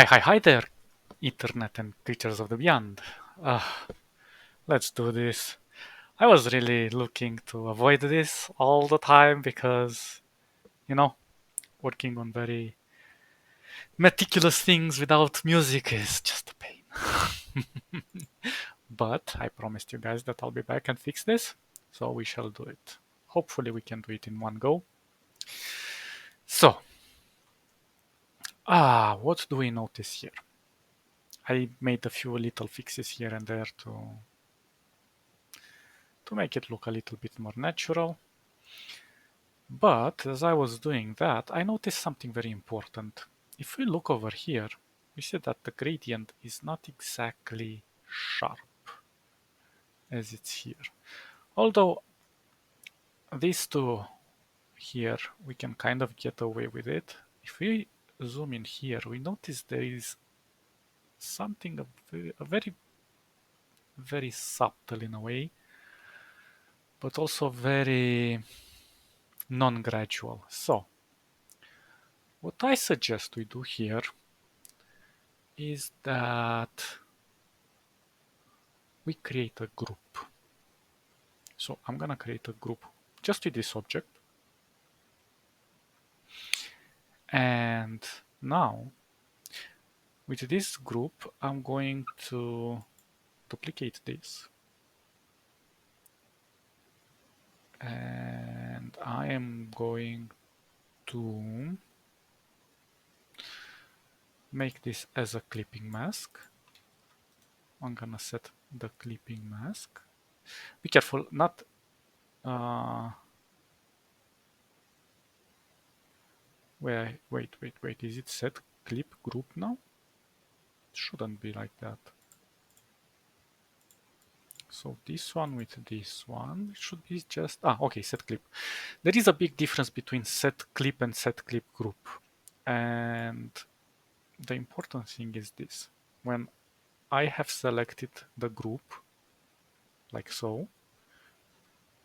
Hi there, Internet and creatures of the beyond. Uh, let's do this. I was really looking to avoid this all the time because, you know, working on very meticulous things without music is just a pain. But I promised you guys that I'll be back and fix this, so we shall do it. Hopefully, we can do it in one go. So, what do we notice here? I made a few little fixes here and there to make it look a little bit more natural. But as I was doing that, I noticed something very important. If we look over here, we see that the gradient is not exactly sharp as it's here. Although these two here, we can kind of get away with it. If we zoom in here, we notice there is something a very, very subtle in a way, but also very non-gradual. So what I suggest we do here is that we create a group. So I'm gonna create a group just with this object. And now with this group, I'm going to duplicate this. And I am going to make this as a clipping mask. I'm gonna set the clipping mask. Be careful, not wait, is it set clip group now? It shouldn't be like that. So this one with this one should be just, okay, set clip. There is a big difference between set clip and set clip group. And the important thing is this. When I have selected the group, like so,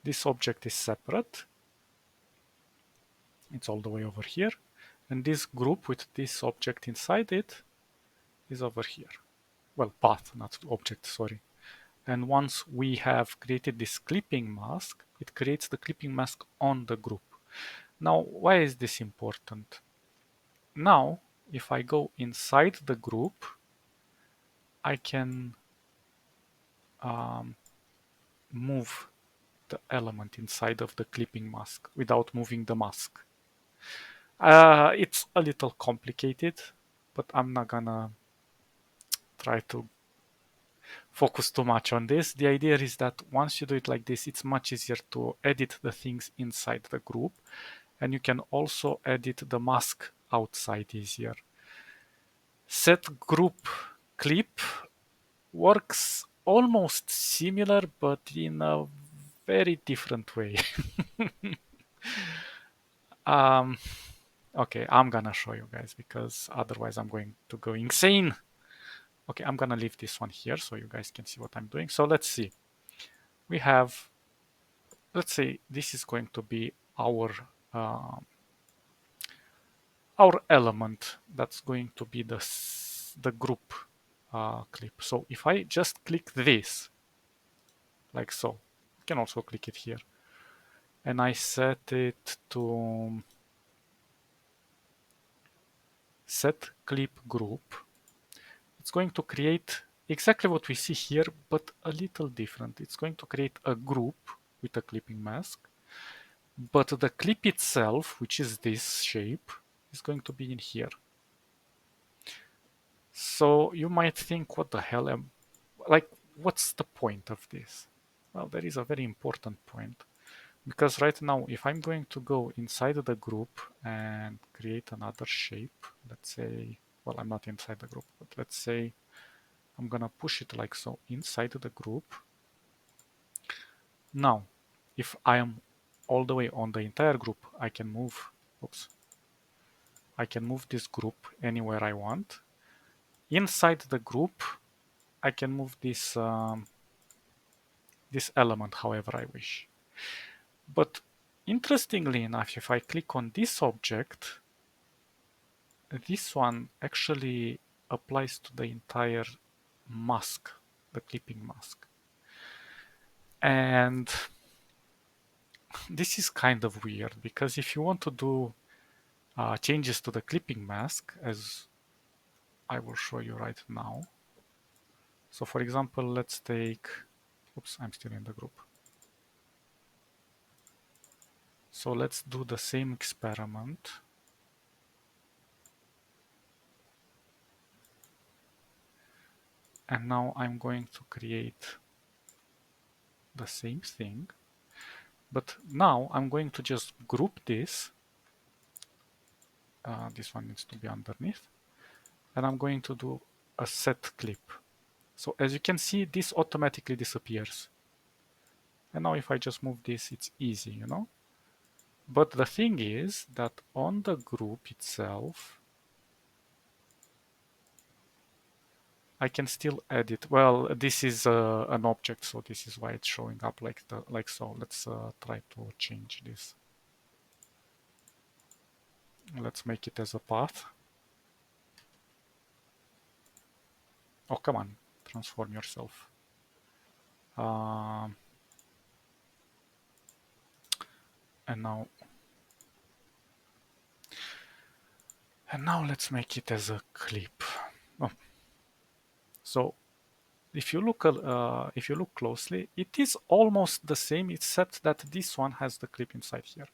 this object is separate. It's all the way over here. And this group with this object inside it is over here. Well, path, not object, sorry. And once we have created this clipping mask, it creates the clipping mask on the group. Now, why is this important? Now, if I go inside the group, I can move the element inside of the clipping mask without moving the mask. It's a little complicated, but I'm not gonna try to focus too much on this. The idea is that once you do it like this, it's much easier to edit the things inside the group, and you can also edit the mask outside easier. Set group clip works almost similar, but in a very different way. Okay, I'm gonna show you guys because otherwise I'm going to go insane. Okay, I'm gonna leave this one here so you guys can see what I'm doing. So let's see. We have, let's say this is going to be uh, our element that's going to be the group clip. So if I just click this, like so, you can also click it here, and I set it to set clip group, it's going to create exactly what we see here, but a little different. It's going to create a group with a clipping mask, but the clip itself, which is this shape, is going to be in here. So you might think, what the hell like, what's the point of this? Well, there is a very important point, because right now, if I'm going to go inside the group and create another shape, let's say, well, I'm not inside the group, but let's say I'm gonna push it like so inside the group. Now, if I am all the way on the entire group, I can move, I can move this group anywhere I want. Inside the group, I can move this this element however I wish. But interestingly enough, if I click on this object, this one actually applies to the entire mask, the clipping mask. And this is kind of weird because if you want to do changes to the clipping mask, as I will show you right now. So for example, let's take, oops, I'm still in the group. So let's do the same experiment. And now I'm going to create the same thing. But now I'm going to just group this. This one needs to be underneath. And I'm going to do a set clip. So as you can see, this automatically disappears. And now if I just move this, it's easy, you know? But the thing is that on the group itself, I can still edit. Well, this is an object, so this is why it's showing up like so. Let's try to change this. Let's make it as a path. Oh, come on, transform yourself. And now let's make it as a clip. Oh. So if you look closely, it is almost the same, except that this one has the clip inside here.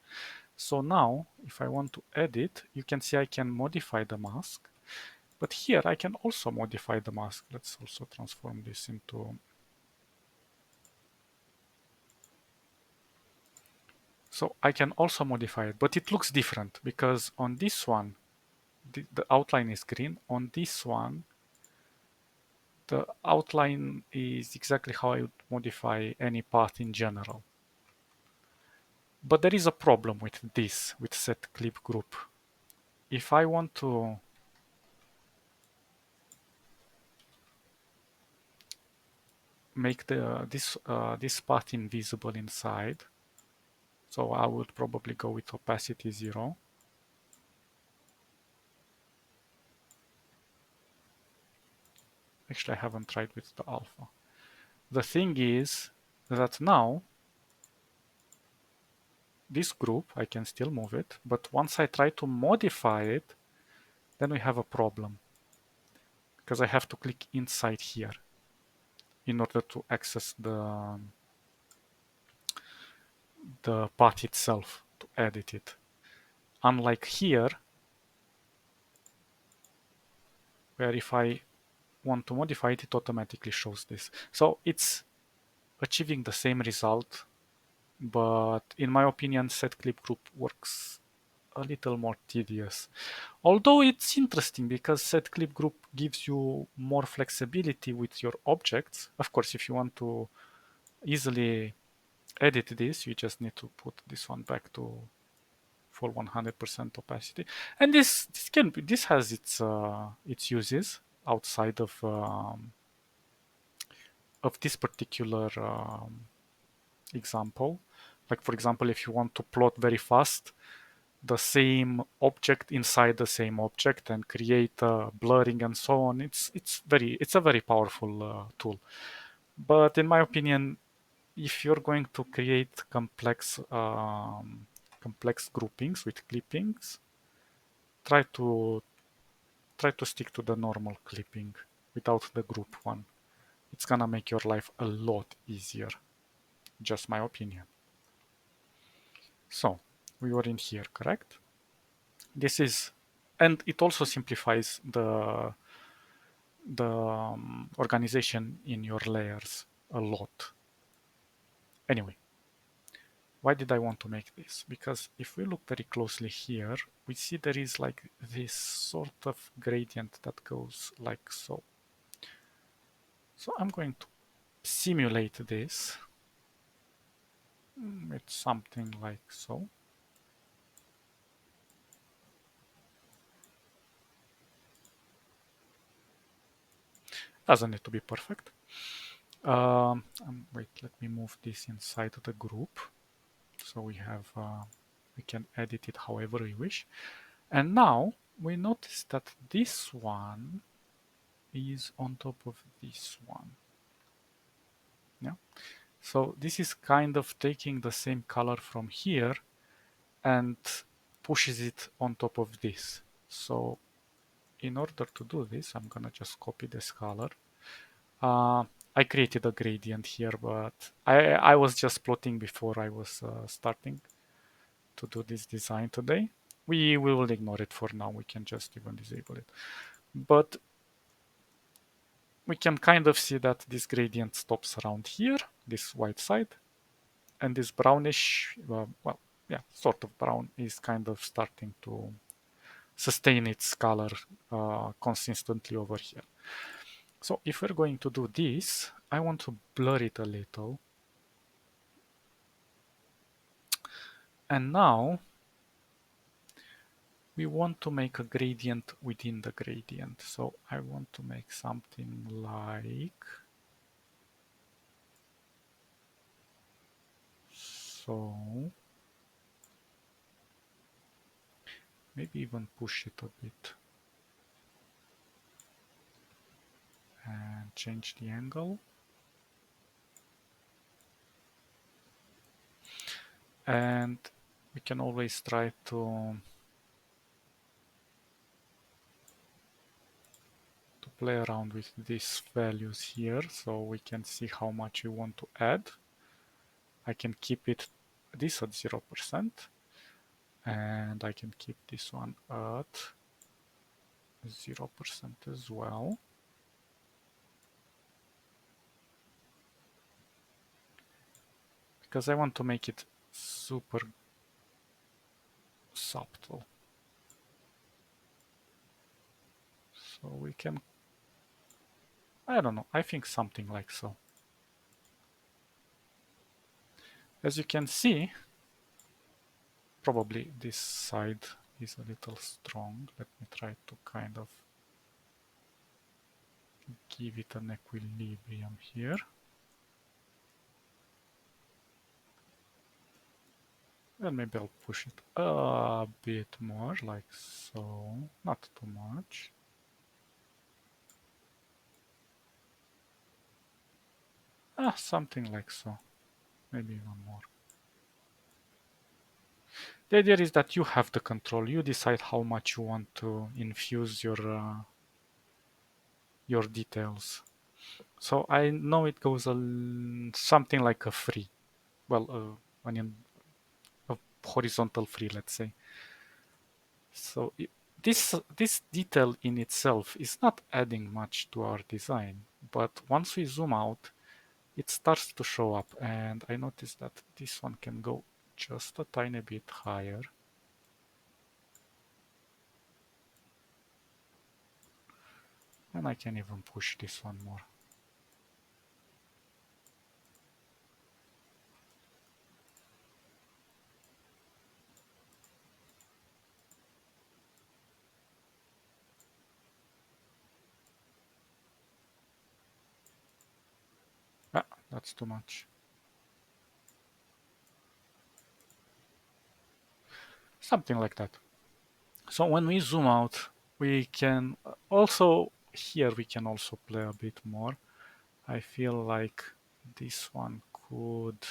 So now, if I want to edit, you can see I can modify the mask. But here I can also modify the mask. Let's also transform this into... So I can also modify it, but it looks different because on this one, the outline is green. On this one, the outline is exactly how I would modify any path in general. But there is a problem with this, with set clip group. If I want to make this path invisible inside, so I would probably go with opacity 0. Actually, I haven't tried with the alpha. The thing is that now this group, I can still move it, but once I try to modify it, then we have a problem because I have to click inside here in order to access the path itself to edit it. Unlike here, where if I want to modify it, it automatically shows this. So it's achieving the same result, but in my opinion, set clip group works a little more tedious. Although it's interesting because set clip group gives you more flexibility with your objects. Of course, if you want to easily edit this, you just need to put this one back to full 100% opacity. And this has its uses outside of this particular example. Like for example, if you want to plot very fast the same object inside the same object and create blurring and so on, it's a very powerful tool. But in my opinion, if you're going to create complex groupings with clippings, try to stick to the normal clipping without the group one. It's gonna make your life a lot easier. Just my opinion. So we were in here, correct? This is, and it also simplifies the organization in your layers a lot. Anyway, why did I want to make this? Because if we look very closely here, we see there is like this sort of gradient that goes like so. So I'm going to simulate this with something like so. Doesn't need to be perfect. Wait, let me move this inside the group. So we have, we can edit it however we wish. And now we notice that this one is on top of this one. Yeah. So this is kind of taking the same color from here and pushes it on top of this. So in order to do this, I'm gonna just copy this color. I created a gradient here, but I was just plotting before I was starting to do this design today. We will ignore it for now. We can just even disable it. But we can kind of see that this gradient stops around here, this white side, and this brownish, well, yeah, sort of brown is kind of starting to sustain its color consistently over here. So if we're going to do this, I want to blur it a little. And now we want to make a gradient within the gradient. So I want to make something like so. Maybe even push it a bit and change the angle. And we can always try to play around with these values here so we can see how much we want to add. I can keep this at 0% and I can keep this one at 0% as well. Because I want to make it super subtle. So we can, I don't know, I think something like so. As you can see, probably this side is a little strong. Let me try to kind of give it an equilibrium here. And maybe I'll push it a bit more, like so. Not too much. Something like so. Maybe even more. The idea is that you have the control. You decide how much you want to infuse your details. So I know it goes something like a free. Well, a horizontal free, let's say. So this detail in itself is not adding much to our design, but once we zoom out, it starts to show up, and I noticed that this one can go just a tiny bit higher. And I can even push this one more. That's too much. Something like that. So when we zoom out, we can also, here we can also play a bit more. I feel like this one could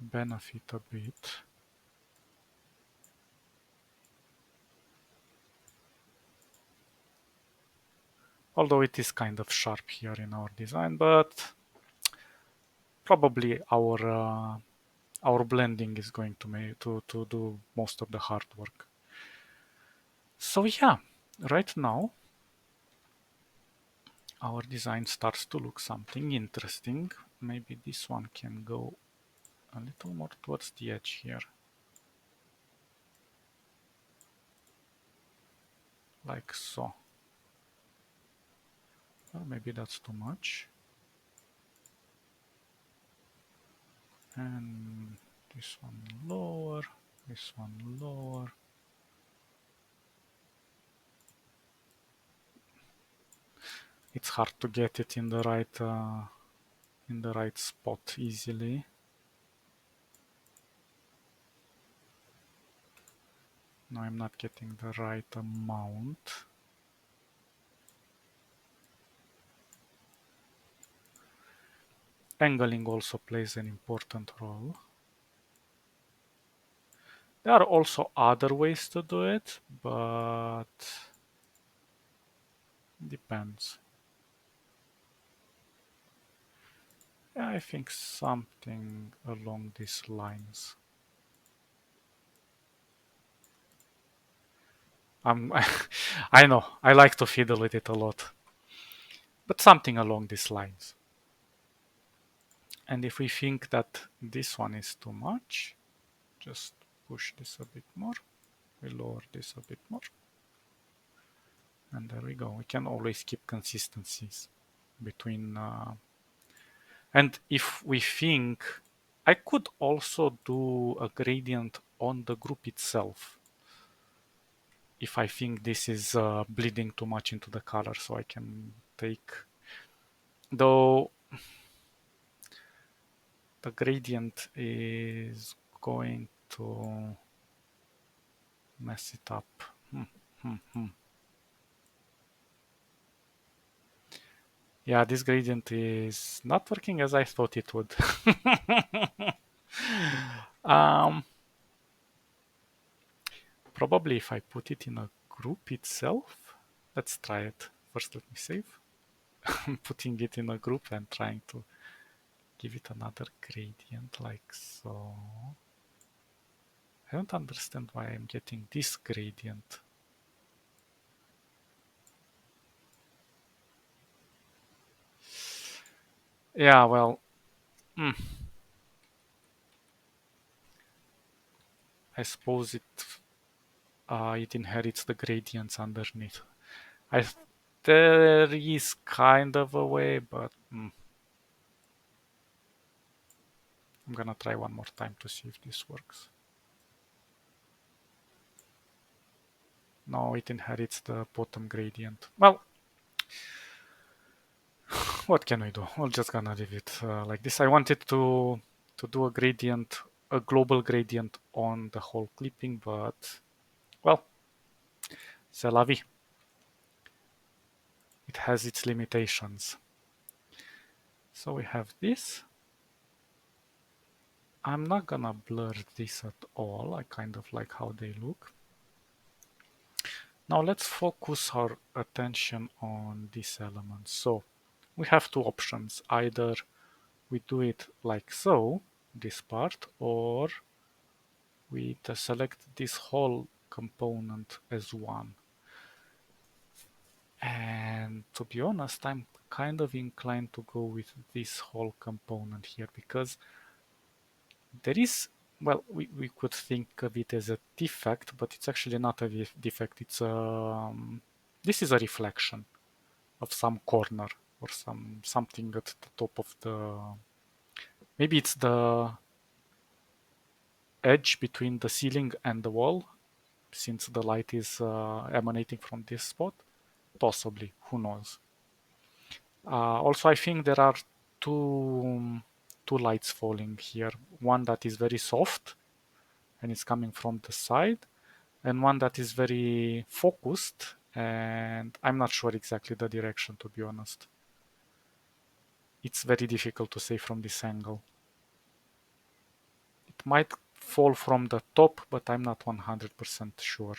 benefit a bit. Although it is kind of sharp here in our design, but probably our blending is going to do most of the hard work. So yeah, right now our design starts to look something interesting. Maybe this one can go a little more towards the edge here. Like so. Or maybe that's too much. And this one lower, this one lower. It's hard to get it in the right spot easily. No, I'm not getting the right amount. Angling also plays an important role. There are also other ways to do it, but depends. Yeah, I think something along these lines. I'm, I know, I like to fiddle with it a lot, but something along these lines. And if we think that this one is too much, just push this a bit more. We lower this a bit more. And there we go. We can always keep consistencies between. And if we think, I could also do a gradient on the group itself. If I think this is bleeding too much into the color, so I can take, though the gradient is going to mess it up. Yeah, this gradient is not working as I thought it would. um, Probably if I put it in a group itself, let's try it. First, let me save. I'm putting it in a group and trying to give it another gradient like so. I don't understand why I'm getting this gradient. Yeah, well, I suppose it inherits the gradients underneath. I There is kind of a way, but I'm gonna try one more time to see if this works. No, it inherits the bottom gradient. Well, what can we do? We're just gonna leave it like this. I wanted to do a gradient, a global gradient on the whole clipping, but well, c'est la vie. It has its limitations. So we have this. I'm not gonna blur this at all. I kind of like how they look. Now let's focus our attention on this element. So we have two options. Either we do it like so, this part, or we select this whole component as one. And to be honest, I'm kind of inclined to go with this whole component here because there is, well, we could think of it as a defect, but it's actually not a defect. This is a reflection of some corner or something at the top of the, maybe it's the edge between the ceiling and the wall, since the light is emanating from this spot. Possibly, who knows. Also, I think there are two lights falling here. One that is very soft and it's coming from the side, and one that is very focused, and I'm not sure exactly the direction, to be honest. It's very difficult to say from this angle. It might fall from the top, but I'm not 100% sure.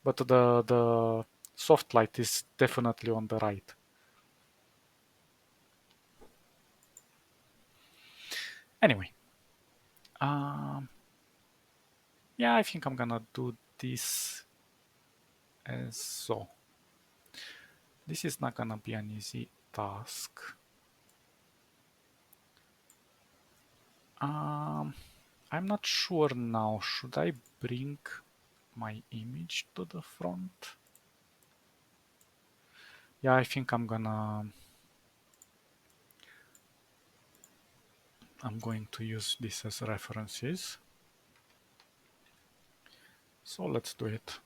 But the soft light is definitely on the right. Anyway, um, yeah, I think I'm gonna do this as so. This is not gonna be an easy task. I'm not sure now. Should I bring my image to the front? Yeah, I think I'm going to use this as references. So let's do it.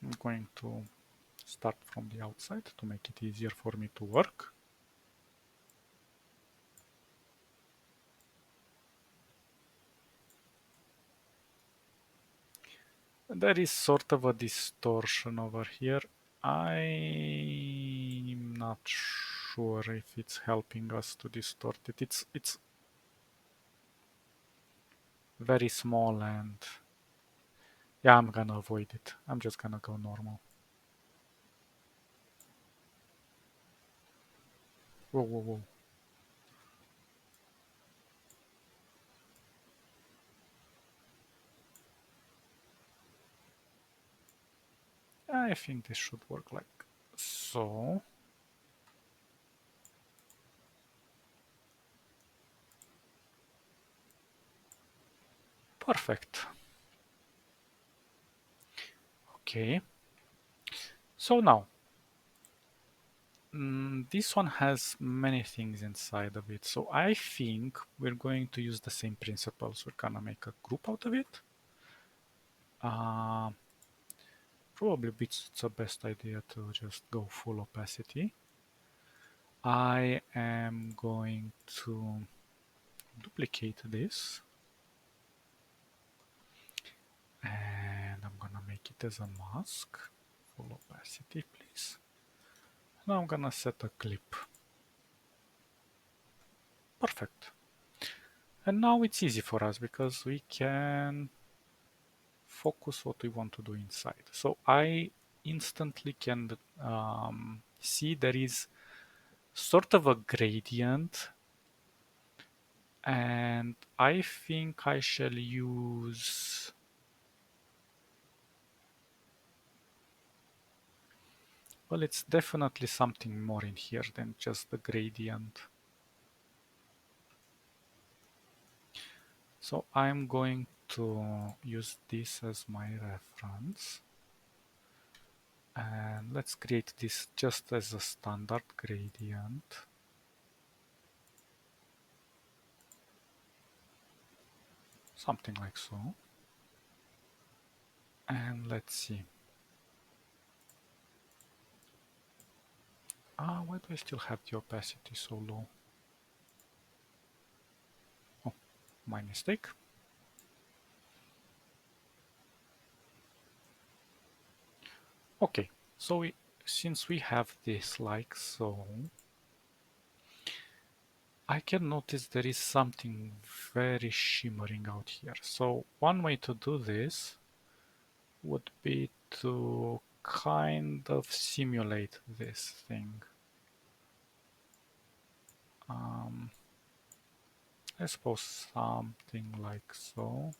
I'm going to start from the outside to make it easier for me to work. There is sort of a distortion over here. I'm not sure if it's helping us to distort it. It's very small and yeah, I'm gonna avoid it. I'm just gonna go normal. Whoa, whoa, whoa. I think this should work like so. Perfect. Okay. So now, this one has many things inside of it. So I think we're going to use the same principles. We're gonna make a group out of it. Uh, Probably it's the best idea to just go full opacity. I am going to duplicate this and I'm gonna make it as a mask. Full opacity, please. Now I'm gonna set a clip. Perfect. And now it's easy for us because we can focus what we want to do inside. So I instantly can see there is sort of a gradient, and I think I shall use, well, it's definitely something more in here than just the gradient. So I'm going to use this as my reference. And let's create this just as a standard gradient. Something like so. And let's see. Why do I still have the opacity so low? Oh, my mistake. Okay, so since we have this like so, I can notice there is something very shimmering out here. So one way to do this would be to kind of simulate this thing. I suppose something like so.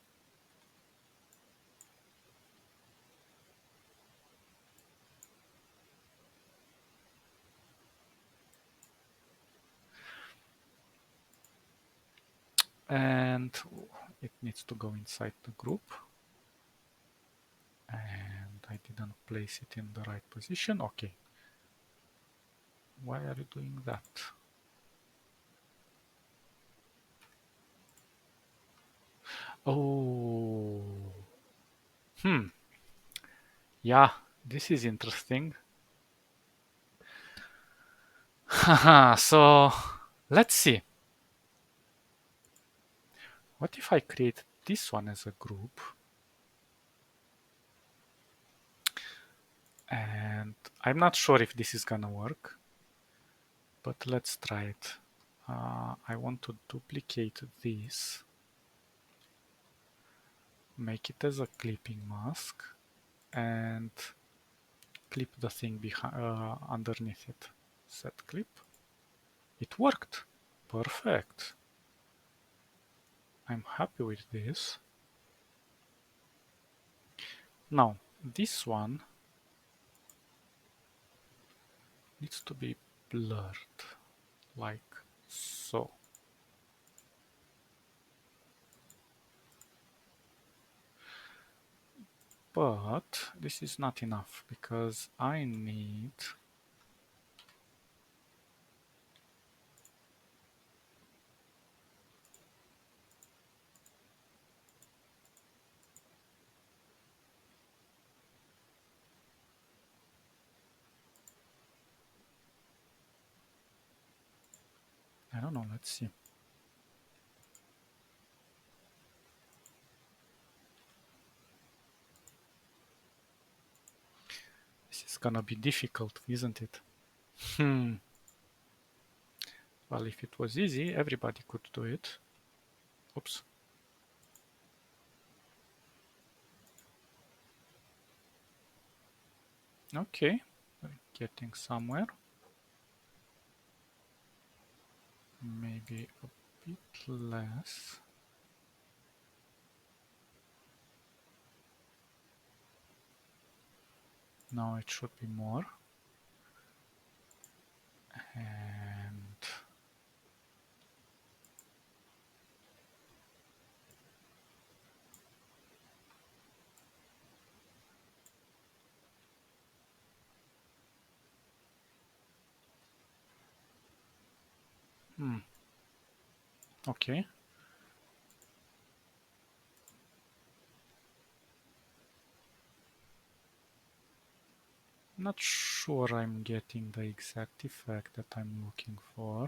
And it needs to go inside the group. And I didn't place it in the right position. Okay. Why are you doing that? Oh. Yeah, this is interesting. Haha, so let's see. What if I create this one as a group? And I'm not sure if this is gonna work, but let's try it. I want to duplicate this, make it as a clipping mask, and clip the thing behind underneath it. Set clip. It worked. Perfect. I'm happy with this. Now, this one needs to be blurred, like so. But this is not enough because I need I don't know, let's see. gonna be difficult, isn't it? Hmm. Well, if it was easy, everybody could do it. Oops. Okay, we're getting somewhere. Maybe a bit less. Now it should be more. And okay. Not sure I'm getting the exact effect that I'm looking for.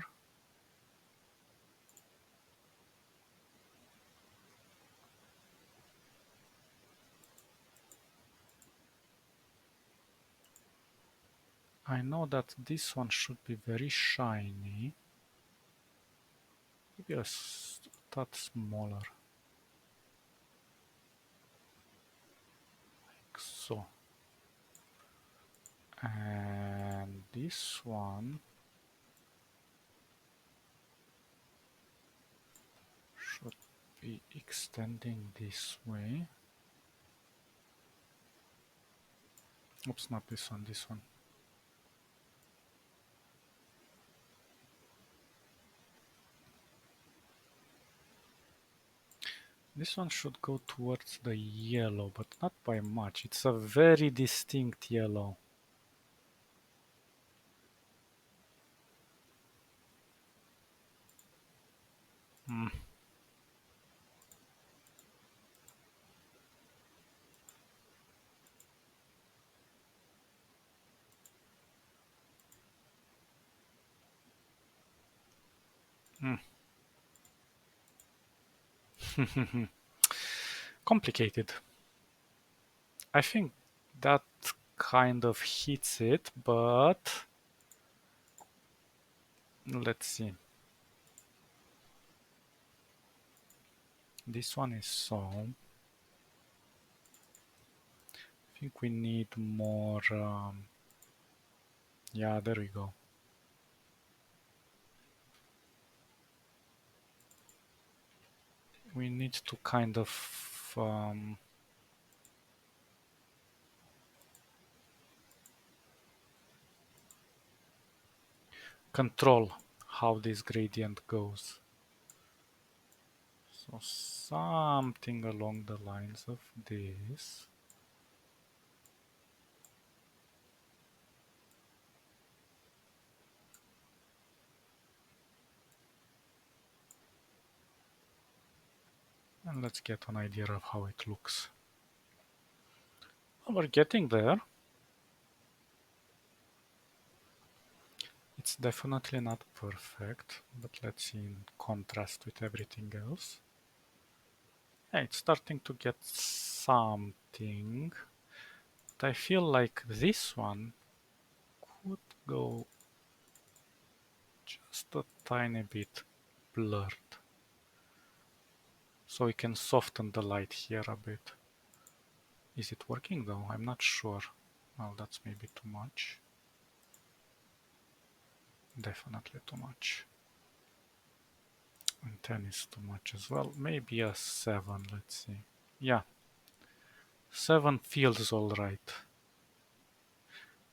I know that this one should be very shiny. Maybe a tad smaller. Like so. And this one should be extending this way. Oops, not this one, this one. This one should go towards the yellow, but not by much. It's a very distinct yellow. Hmm. Complicated. I think that kind of hits it, but let's see. This one is so. I think we need more. Yeah, there we go. We need to kind of control how this gradient goes. So something along the lines of this. And let's get an idea of how it looks. Well, we're getting there. It's definitely not perfect, but let's see in contrast with everything else. Yeah, it's starting to get something. But I feel like this one could go just a tiny bit blurred. So we can soften the light here a bit. Is it working though? I'm not sure. Well, that's maybe too much. Definitely too much. And 10 is too much as well. Maybe a 7, let's see. Yeah. 7 feels alright.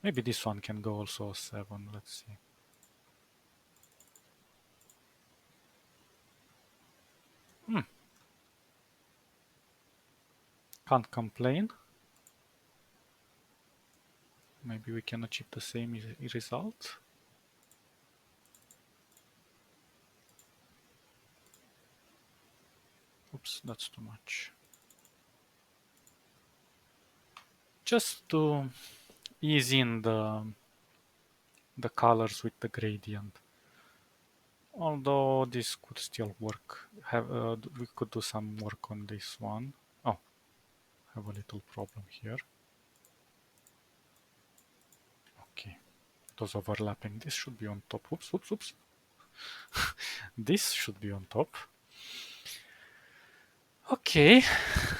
Maybe this one can go also a 7, let's see. Can't complain. Maybe we can achieve the same result. Oops, that's too much. Just to ease in the colors with the gradient. Although this could still work. We could do some work on this one. Oh, have a little problem here. Okay, it was overlapping. This should be on top. Oops, oops, oops. This should be on top. Okay,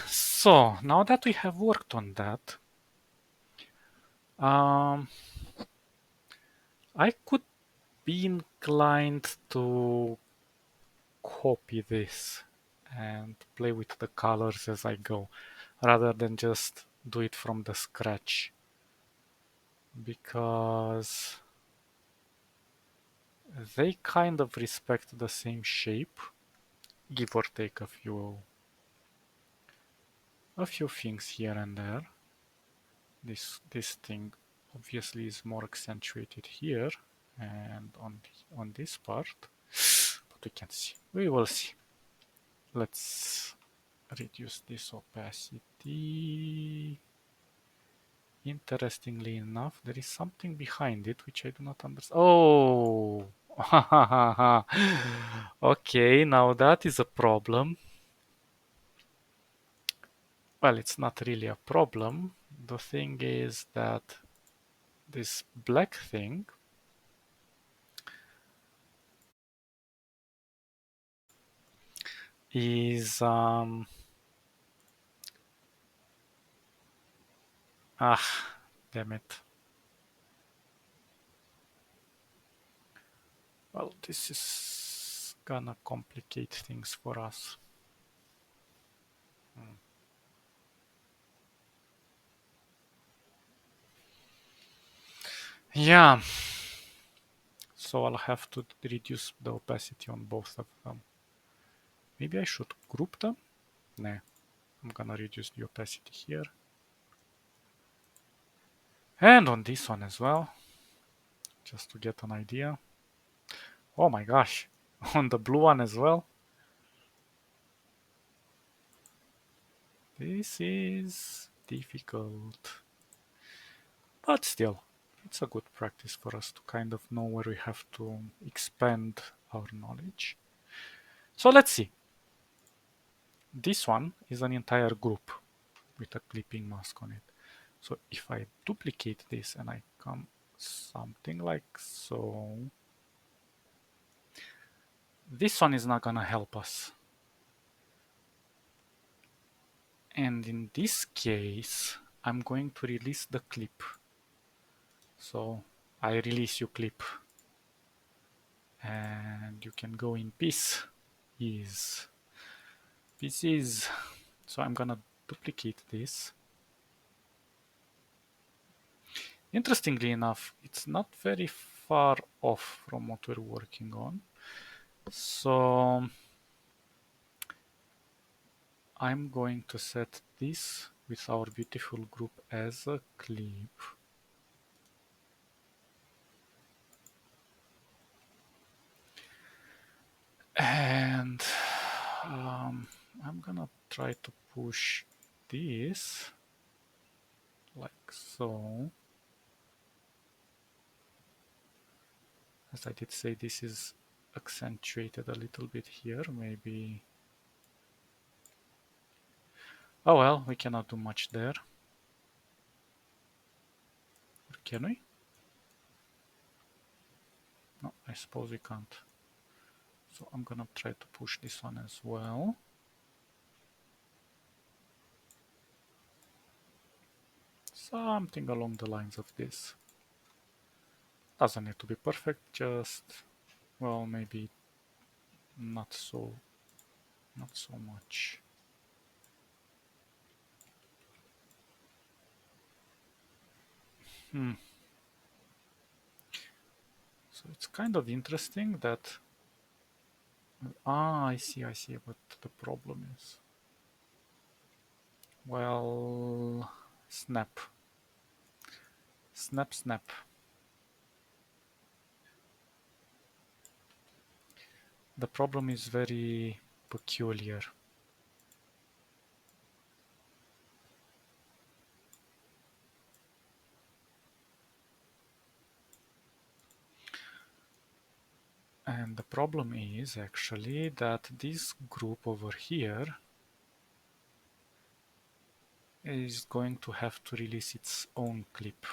so now that we have worked on that, I could be inclined to copy this and play with the colors as I go, rather than just do it from the scratch, because they kind of respect the same shape, give or take a few things here and there. This thing obviously is more accentuated here and on this part, but we can see. We will see. Let's reduce this opacity. Interestingly enough, there is something behind it which I do not understand. Oh! Okay, now that is a problem. Well, it's not really a problem. The thing is that this black thing is damn it. Well, this is gonna complicate things for us. Yeah, so I'll have to reduce the opacity on both of them. Maybe I should group them? Nah, I'm gonna reduce the opacity here. And on this one as well, just to get an idea. Oh my gosh, on the blue one as well. This is difficult. But still, it's a good practice for us to kind of know where we have to expand our knowledge. So let's see. This one is an entire group with a clipping mask on it. So if I duplicate this and I come something like so, this one is not gonna help us. And in this case, I'm going to release the clip. So I release you clip. And you can go in peace. Pieces. So I'm gonna duplicate this. Interestingly enough, it's not very far off from what we're working on. So I'm going to set this with our beautiful group as a clip. And I'm gonna try to push this like so. As I did say, this is accentuated a little bit here, maybe. Oh well, we cannot do much there. Or can we? No, I suppose we can't. So I'm gonna try to push this one as well. Something along the lines of this. Doesn't need to be perfect, just, well, maybe not so much. So it's kind of interesting that, I see what the problem is. Well, snap. Snap. The problem is very peculiar. And the problem is actually that this group over here is going to have to release its own clip.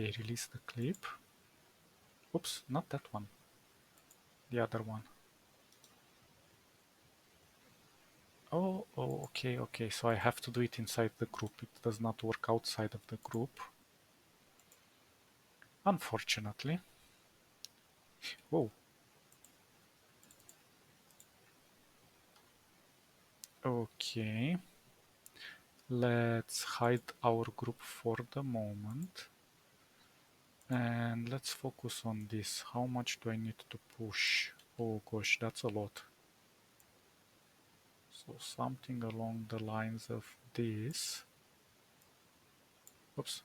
Okay, release the clip. Oops, not that one. The other one. Oh, okay. So I have to do it inside the group. It does not work outside of the group. Unfortunately. Whoa. Okay. Let's hide our group for the moment. And let's focus on this. How much do I need to push? Oh gosh, that's a lot. So something along the lines of this. Oops.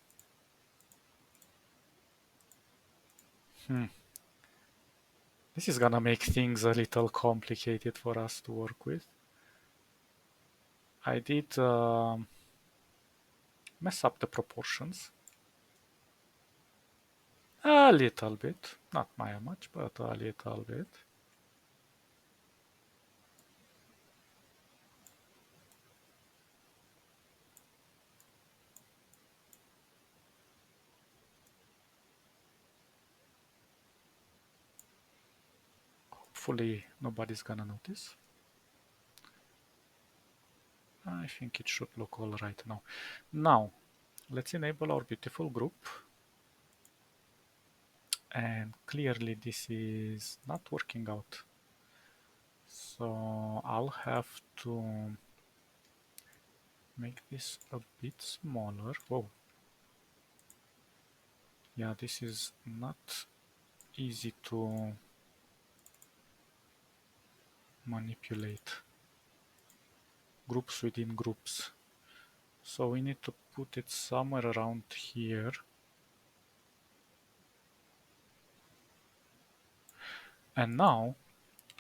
This is gonna make things a little complicated for us to work with. I did mess up the proportions. A little bit. Not by much, but a little bit. Hopefully nobody's gonna notice. I think it should look all right now. Now, let's enable our beautiful group. And clearly this is not working out. So I'll have to make this a bit smaller. Whoa. Yeah, this is not easy to manipulate. Groups within groups. So we need to put it somewhere around here. And now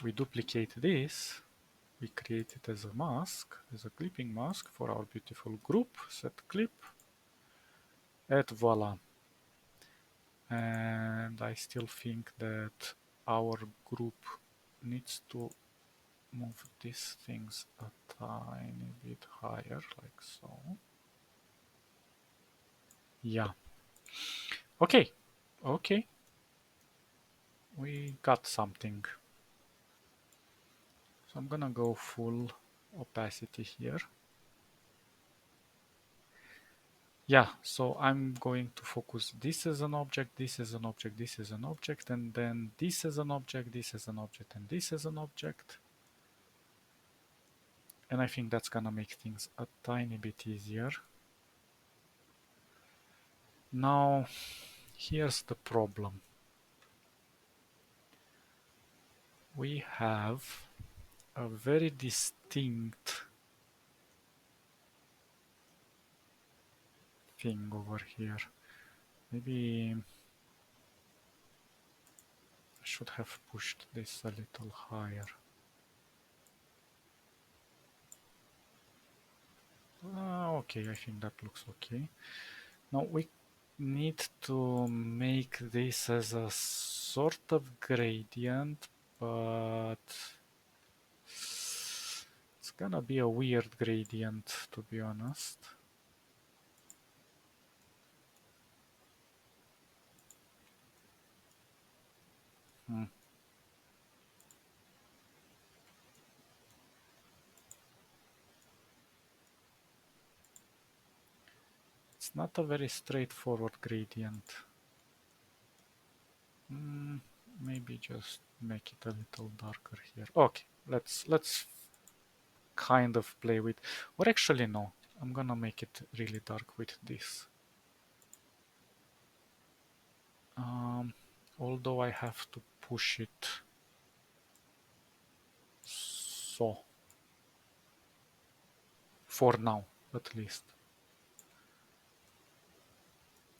we duplicate this. We create it as a mask, as a clipping mask for our beautiful group. Set clip. And voila. And I still think that our group needs to move these things a tiny bit higher, like so. Yeah. Okay. Okay. We got something. So I'm gonna go full opacity here. Yeah, so I'm going to focus this as an object, this as an object, this as an object, and then this as an object, this as an object, and this as an object. And I think that's gonna make things a tiny bit easier. Now, here's the problem. We have a very distinct thing over here. Maybe I should have pushed this a little higher. Okay, I think that looks okay. Now we need to make this as a sort of gradient, but it's gonna be a weird gradient, to be honest. It's not a very straightforward gradient. Maybe just make it a little darker here. Okay, let's kind of play with, or actually no, I'm gonna make it really dark with this. Although I have to push it so, for now at least,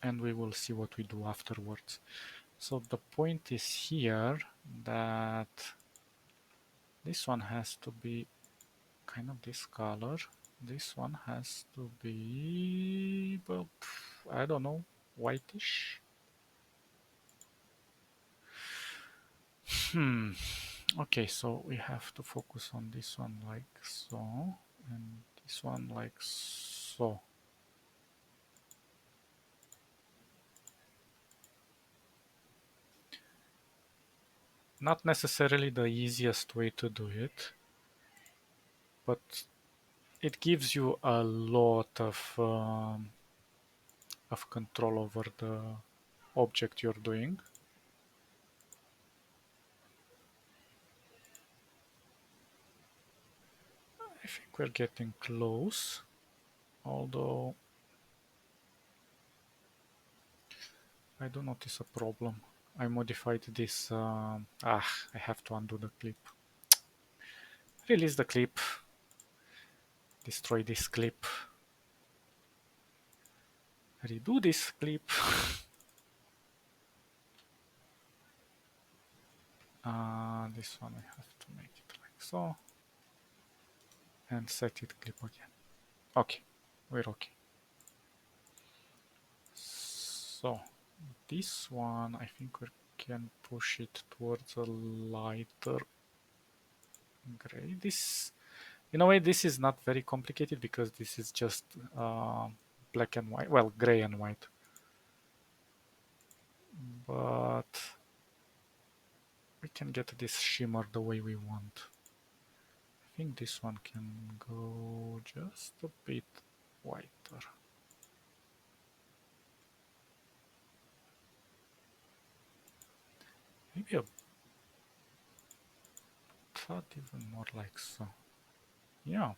and we will see what we do afterwards. So the point is here that this one has to be kind of this color. This one has to be, well, I don't know, whitish. Okay, so we have to focus on this one like so, and this one like so. not necessarily the easiest way to do it, but it gives you a lot of control over the object you're doing. I think we're getting close, although I do notice a problem. I modified this. I have to undo the clip. Release the clip. Destroy this clip. Redo this clip. This one I have to make it like so. And set it clip again. Okay, we're okay. So this one, I think we can push it towards a lighter gray. This, in a way, this is not very complicated because this is just black and white, well, gray and white. But we can get this shimmer the way we want. I think this one can go just a bit whiter. Maybe a tad even more like so. Yeah.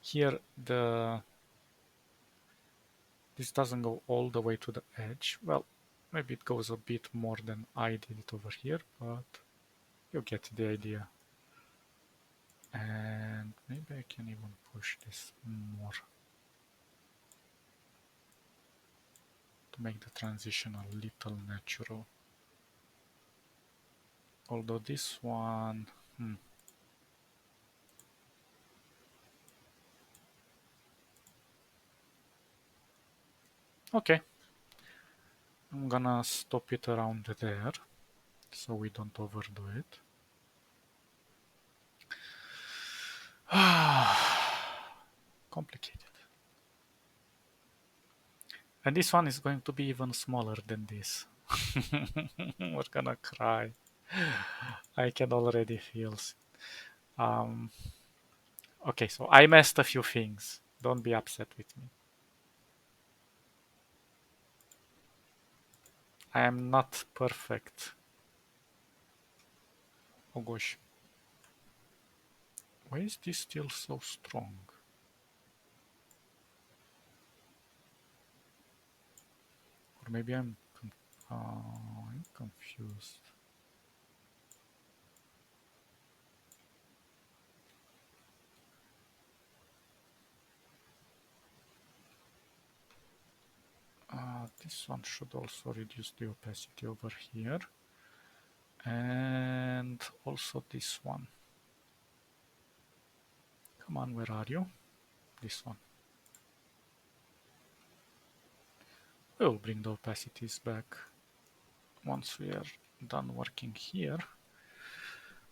Here this doesn't go all the way to the edge. Well, maybe it goes a bit more than I did it over here, but you get the idea. And maybe I can even push this more to make the transition a little natural. Although this one, okay. I'm gonna stop it around there so we don't overdo it. Complicated. And this one is going to be even smaller than this. We're gonna cry. I can already feel. Okay, so I messed a few things. Don't be upset with me. I am not perfect. Oh gosh. Why is this still so strong? Or maybe I'm confused. This one should also reduce the opacity over here. And also this one. Come on, where are you? This one. We'll bring the opacities back once we are done working here.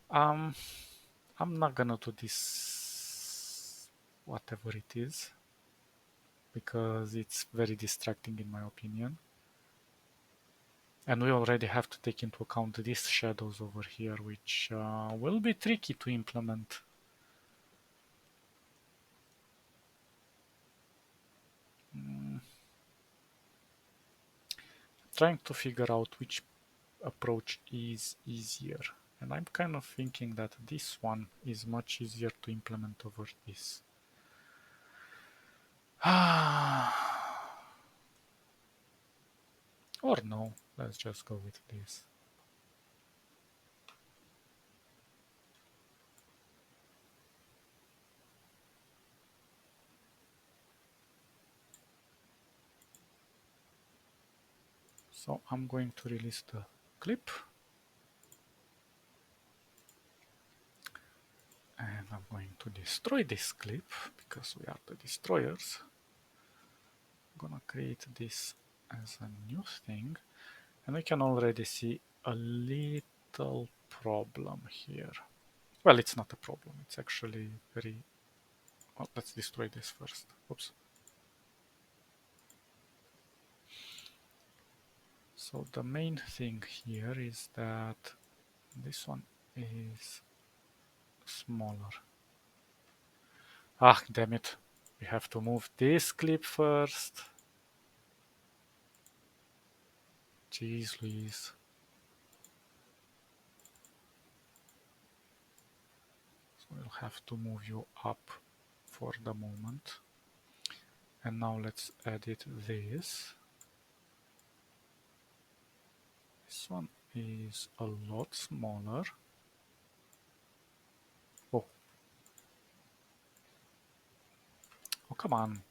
I'm not gonna do this whatever it is because it's very distracting in my opinion. And we already have to take into account these shadows over here, which will be tricky to implement. Trying to figure out which approach is easier. And I'm kind of thinking that this one is much easier to implement over this. Or no, let's just go with this. So I'm going to release the clip. And I'm going to destroy this clip because we are the destroyers. I'm gonna create this as a new thing. And we can already see a little problem here. Well, it's not a problem. It's actually very... Well, let's destroy this first. Oops. So the main thing here is that this one is smaller. Ah, damn it. We have to move this clip first. Jeez Louise. So we'll have to move you up for the moment. And now let's edit this. This one is a lot smaller. Oh. Oh, come on.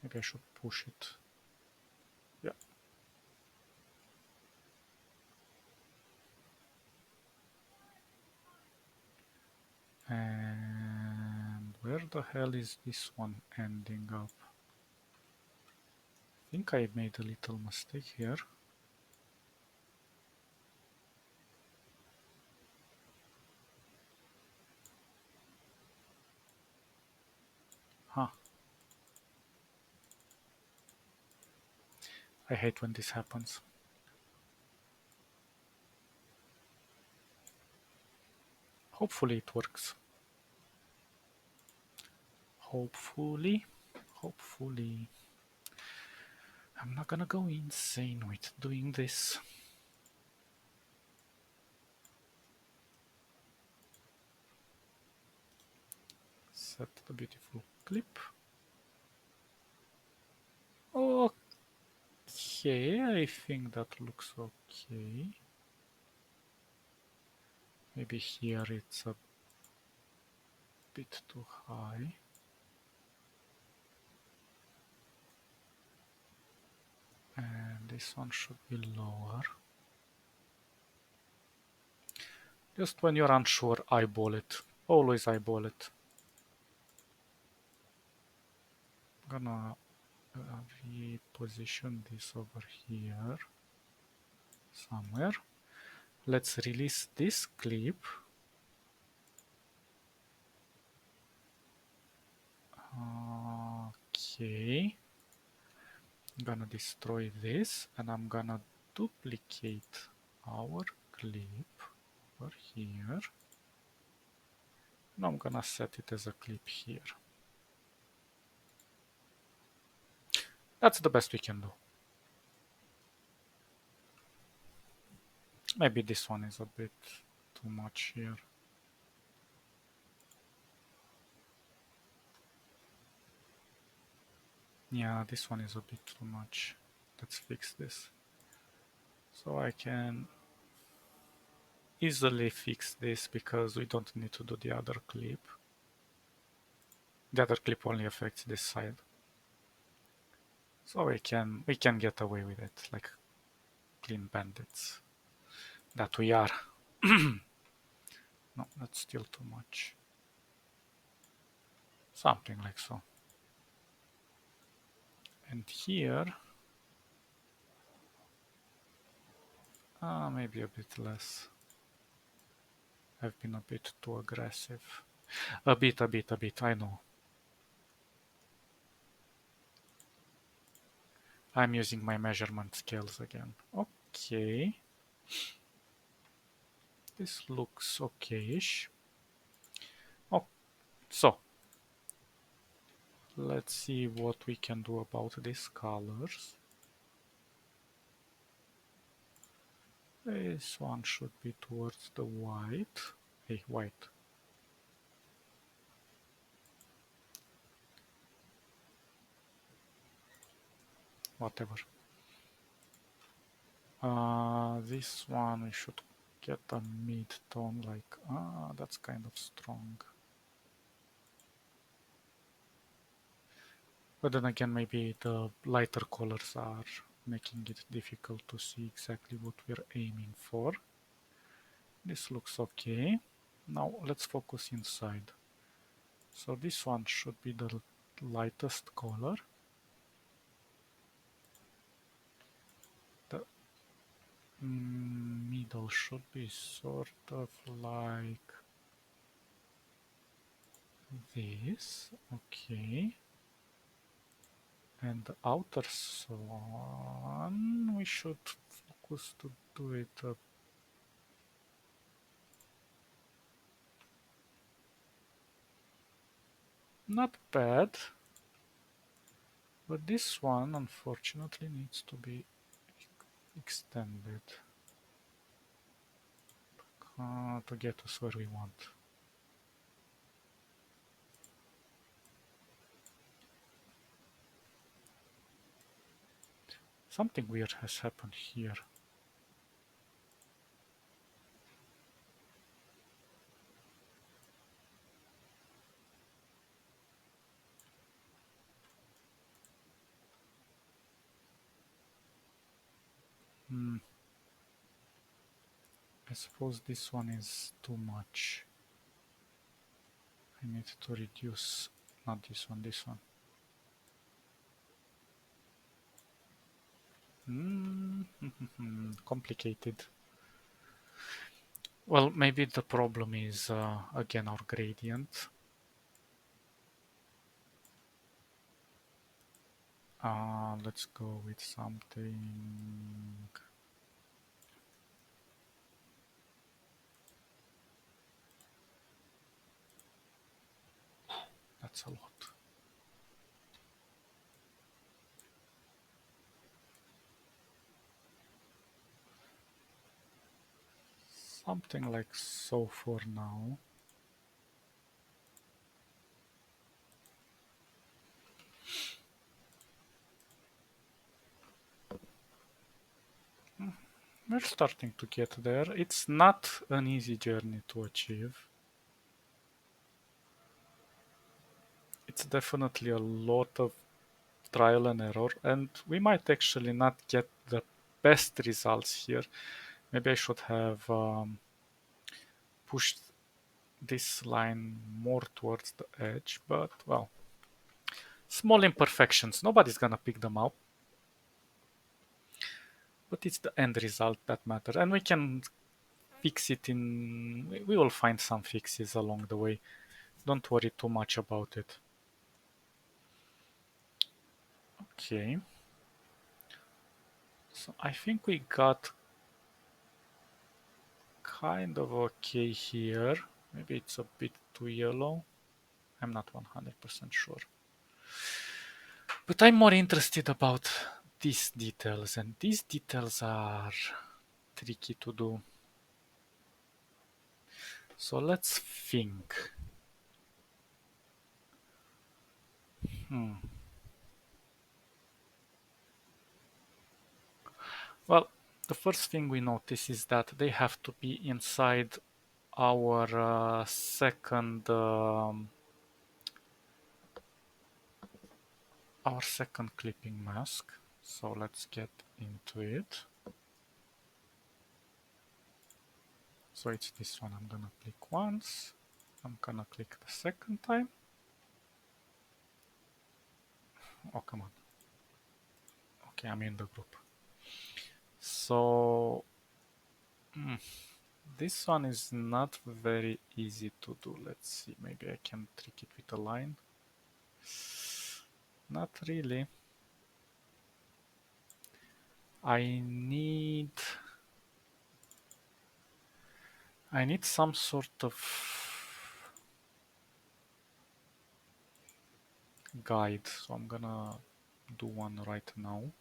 Maybe I should push it. Yeah. And where the hell is this one ending up? I think I made a little mistake here. Huh. I hate when this happens. Hopefully it works. Hopefully. Hopefully. I'm not gonna go insane with doing this. Set the beautiful clip. Okay, I think that looks okay. Maybe here it's a bit too high. And this one should be lower. Just when you're unsure, eyeball it. Always eyeball it. I'm gonna reposition this over here somewhere. Let's release this clip. Okay. I'm gonna destroy this and I'm gonna duplicate our clip over here. And I'm gonna set it as a clip here. That's the best we can do. Maybe this one is a bit too much here. Yeah, this one is a bit too much. Let's fix this. So I can easily fix this because we don't need to do the other clip. The other clip only affects this side. So we can get away with it like clean bandits that we are. No, that's still too much. Something like so. And here, maybe a bit less. I've been a bit too aggressive. A bit, I know. I'm using my measurement scales again. Okay. This looks okay-ish. Oh, so let's see what we can do about these colors. This one should be towards the white. Hey, white. Whatever. This one we should get a mid-tone like, that's kind of strong. But then again, maybe the lighter colors are making it difficult to see exactly what we're aiming for. This looks okay. Now let's focus inside. So this one should be the lightest color. The middle should be sort of like this. Okay. And the outer one, we should focus to do it not bad. But this one, unfortunately, needs to be extended to get us where we want. Something weird has happened here. I suppose this one is too much. I need to reduce, not this one, this one. Complicated. Well, maybe the problem is, again, our gradient. Let's go with something. That's a lot. Something like so for now. We're starting to get there. It's not an easy journey to achieve. It's definitely a lot of trial and error, and we might actually not get the best results here. Maybe I should have pushed this line more towards the edge, but well, small imperfections. Nobody's gonna pick them up. But it's the end result that matters, and we can fix it in. We will find some fixes along the way. Don't worry too much about it. Okay. So I think we got kind of okay here. Maybe it's a bit too yellow. I'm not 100% sure. But I'm more interested about these details, and these details are tricky to do. So let's think. Well, the first thing we notice is that they have to be inside our second clipping mask. So let's get into it. So it's this one. I'm gonna click once. I'm gonna click the second time. Oh, come on. Okay, I'm in the group. So this one is not very easy to do. Let's see. Maybe I can trick it with a line. Not really. I need some sort of guide, so I'm gonna do one right now.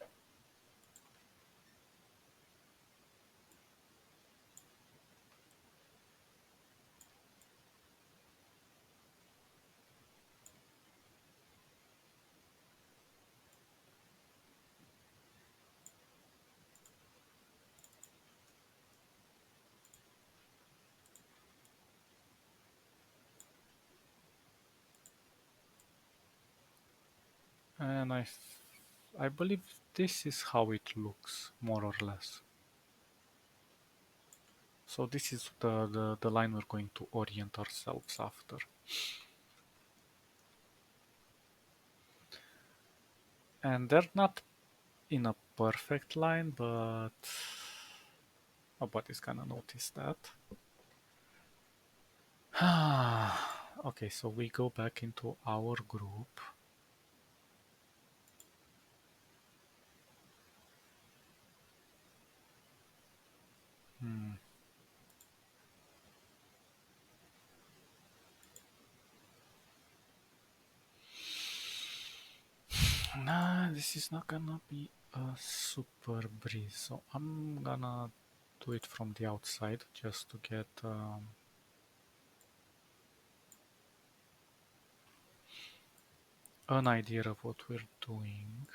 And I believe this is how it looks, more or less. So this is the line we're going to orient ourselves after. And they're not in a perfect line, but nobody's gonna notice that. Okay, so we go back into our group. Nah, this is not gonna be a super breeze, so I'm gonna do it from the outside just to get an idea of what we're doing,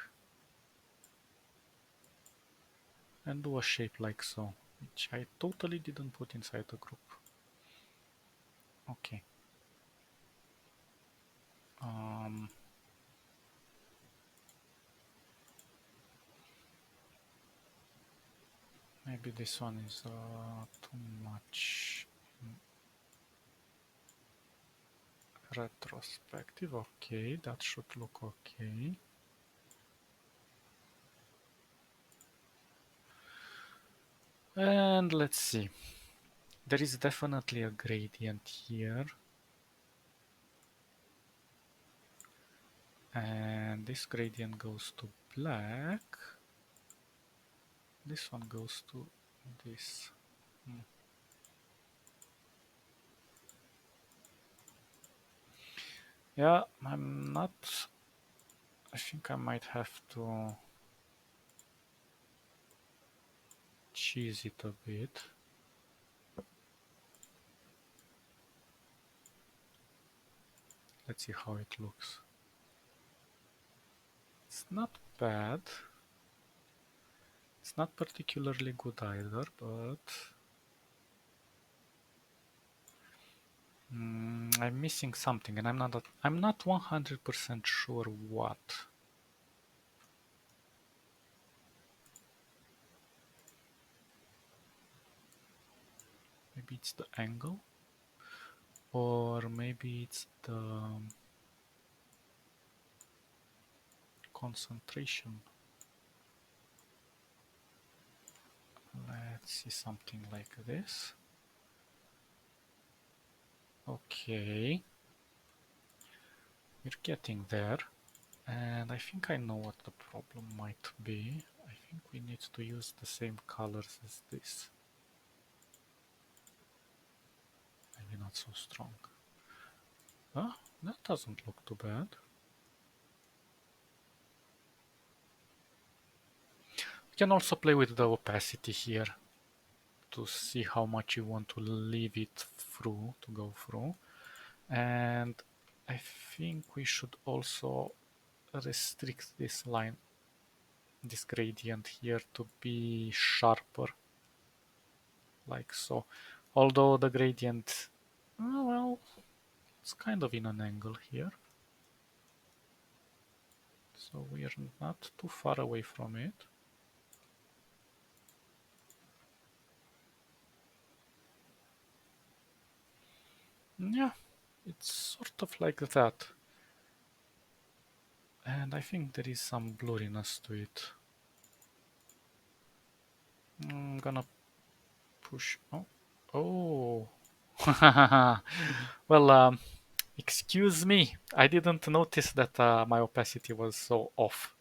and do a shape like so, which I totally didn't put inside the group. Okay. Maybe this one is too much retrospective. Okay, that should look okay. And let's see. There is definitely a gradient here. And this gradient goes to black. This one goes to this. Yeah, I'm not... I think I might have to cheese it a bit. Let's see how it looks. It's not bad. It's not particularly good either, but I'm missing something, and I'm not 100% sure what. Maybe it's the angle, or maybe it's the concentration. Let's see something like this. Okay, we're getting there, and I think I know what the problem might be. I think we need to use the same colors as this. Maybe not so strong. Ah, that doesn't look too bad. You can also play with the opacity here to see how much you want to leave it through, to go through. And I think we should also restrict this line, this gradient here, to be sharper, like so. Although the gradient, well, it's kind of in an angle here. So we are not too far away from it. Yeah, it's sort of like that. And I think there is some blurriness to it. I'm gonna push. Oh. Well, excuse me. I didn't notice that my opacity was so off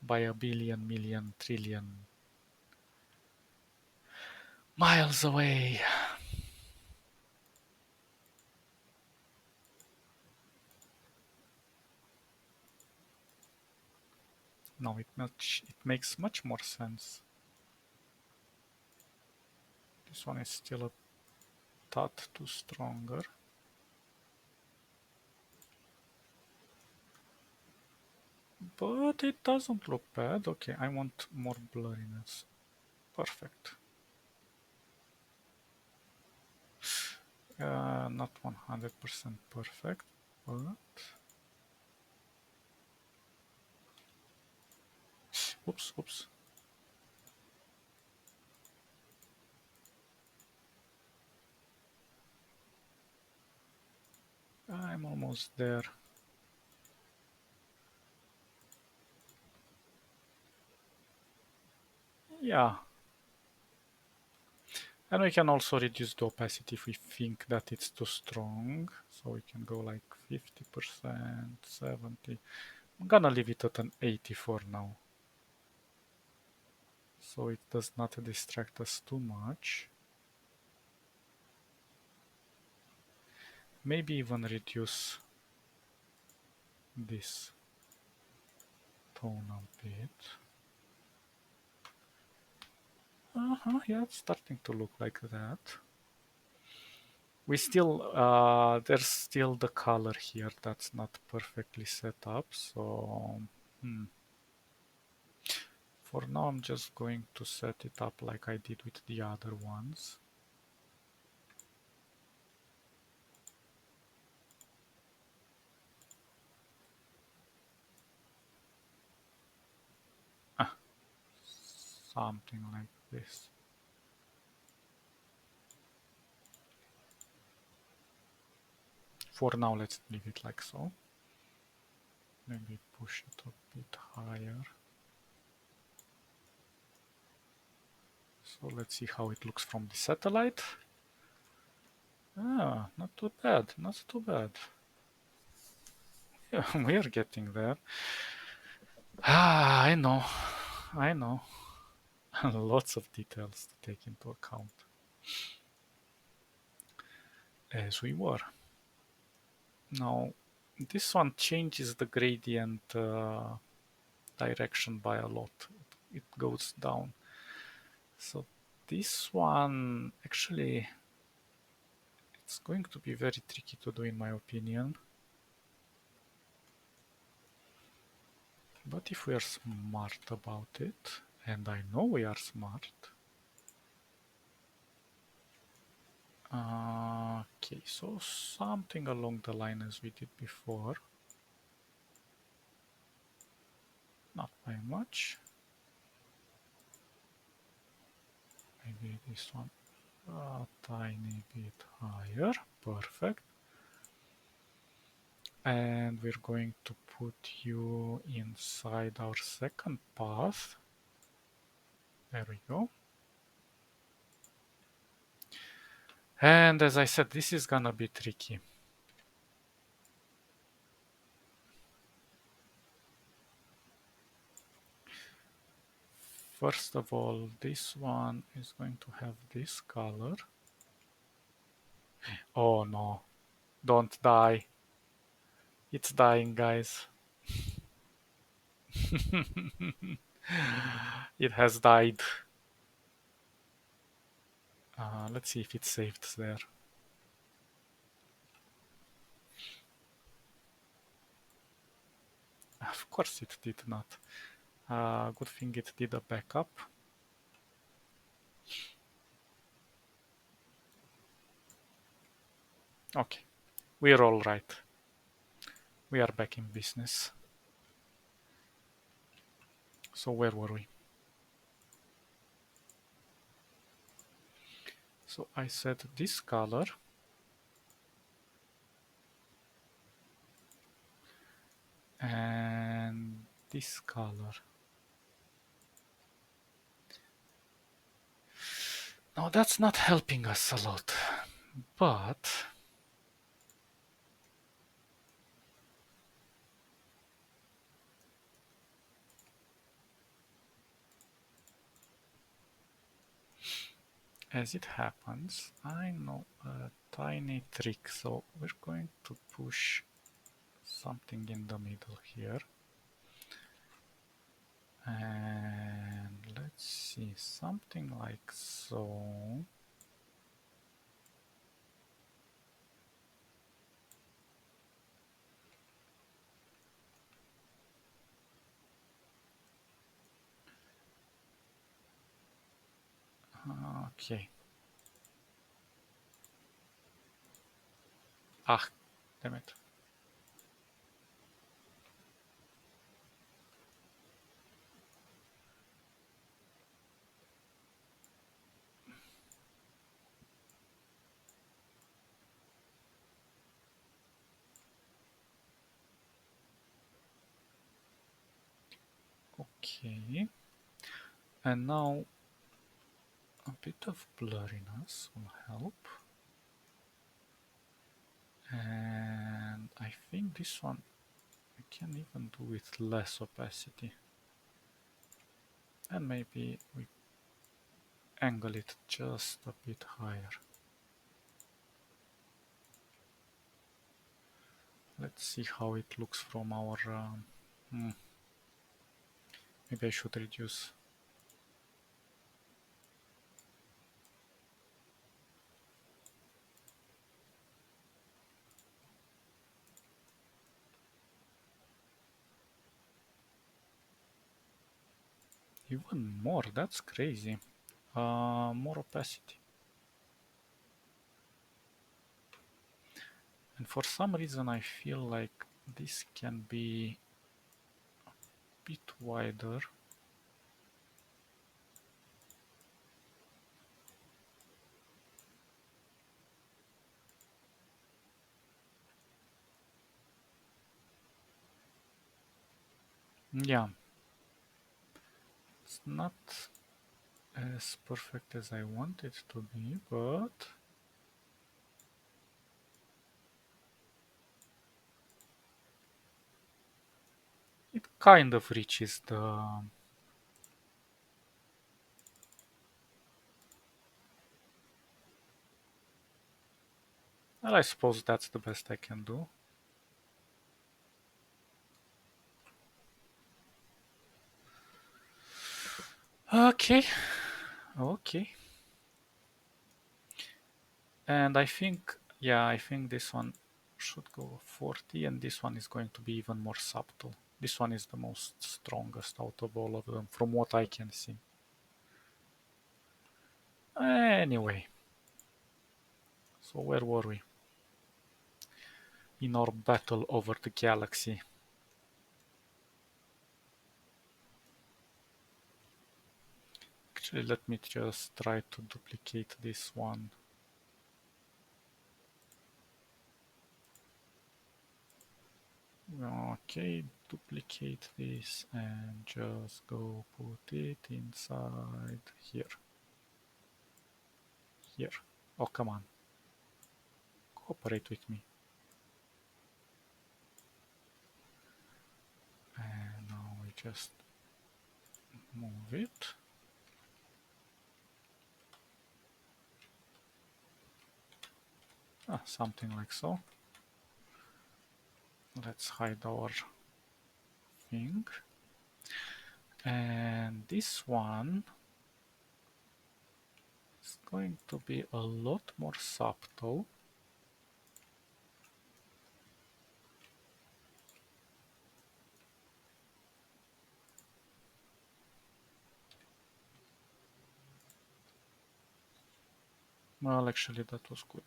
by a billion, million, trillion miles away. No, it makes much more sense. This one is still a tad too stronger. But it doesn't look bad. Okay, I want more blurriness. Perfect. Not 100% perfect, but... Oops. I'm almost there. Yeah. And we can also reduce the opacity if we think that it's too strong. So we can go like 50%, 70. I'm gonna leave it at an 80 for now, so it does not distract us too much. Maybe even reduce this tone a bit. Yeah, it's starting to look like that. We still, there's still the color here that's not perfectly set up, so for now I'm just going to set it up like I did with the other ones. Something like this. For now, let's leave it like so. Maybe push it a bit higher. So let's see how it looks from the satellite. Ah, not too bad, not too bad. Yeah, we are getting there. Ah, I know. Lots of details to take into account. As we were. Now, this one changes the gradient direction by a lot. It goes down. So this one, actually, it's going to be very tricky to do in my opinion. But if we are smart about it, and I know we are smart. Okay, so something along the line as we did before. Not by much. Maybe this one a tiny bit higher. Perfect. And we're going to put you inside our second path. There we go. And as I said, this is gonna be tricky. First of all, this one is going to have this color. Oh no, don't die. It's dying, guys. It has died. Let's see if it saved there. Of course it did not. Good thing it did a backup. Okay, we're all right. We are back in business. So where were we? So I said this color. And this color. Now that's not helping us a lot, but as it happens, I know a tiny trick. So we're going to push something in the middle here. And let's see, something like so. Okay. Ah, damn it. Okay. And now A bit of blurriness will help. And I think this one I can even do with less opacity. And maybe we angle it just a bit higher. Let's see how it looks from our... maybe I should reduce. Even more, that's crazy. More opacity. And for some reason I feel like this can be a bit wider. Yeah, it's not as perfect as I want it to be, but it kind of reaches the... Well, I suppose that's the best I can do. Okay, okay. And I think, yeah, I think this one should go 40 and this one is going to be even more subtle. This one is the most strongest out of all of them from what I can see. Anyway, so where were we? In our battle over the galaxy. Actually, let me just try to duplicate this one. Okay, duplicate this and just go put it inside here. Here. Oh, come on. Cooperate with me. And now we just move it. Something like so. Let's hide our thing. And this one is going to be a lot more subtle. Well, actually, that was good.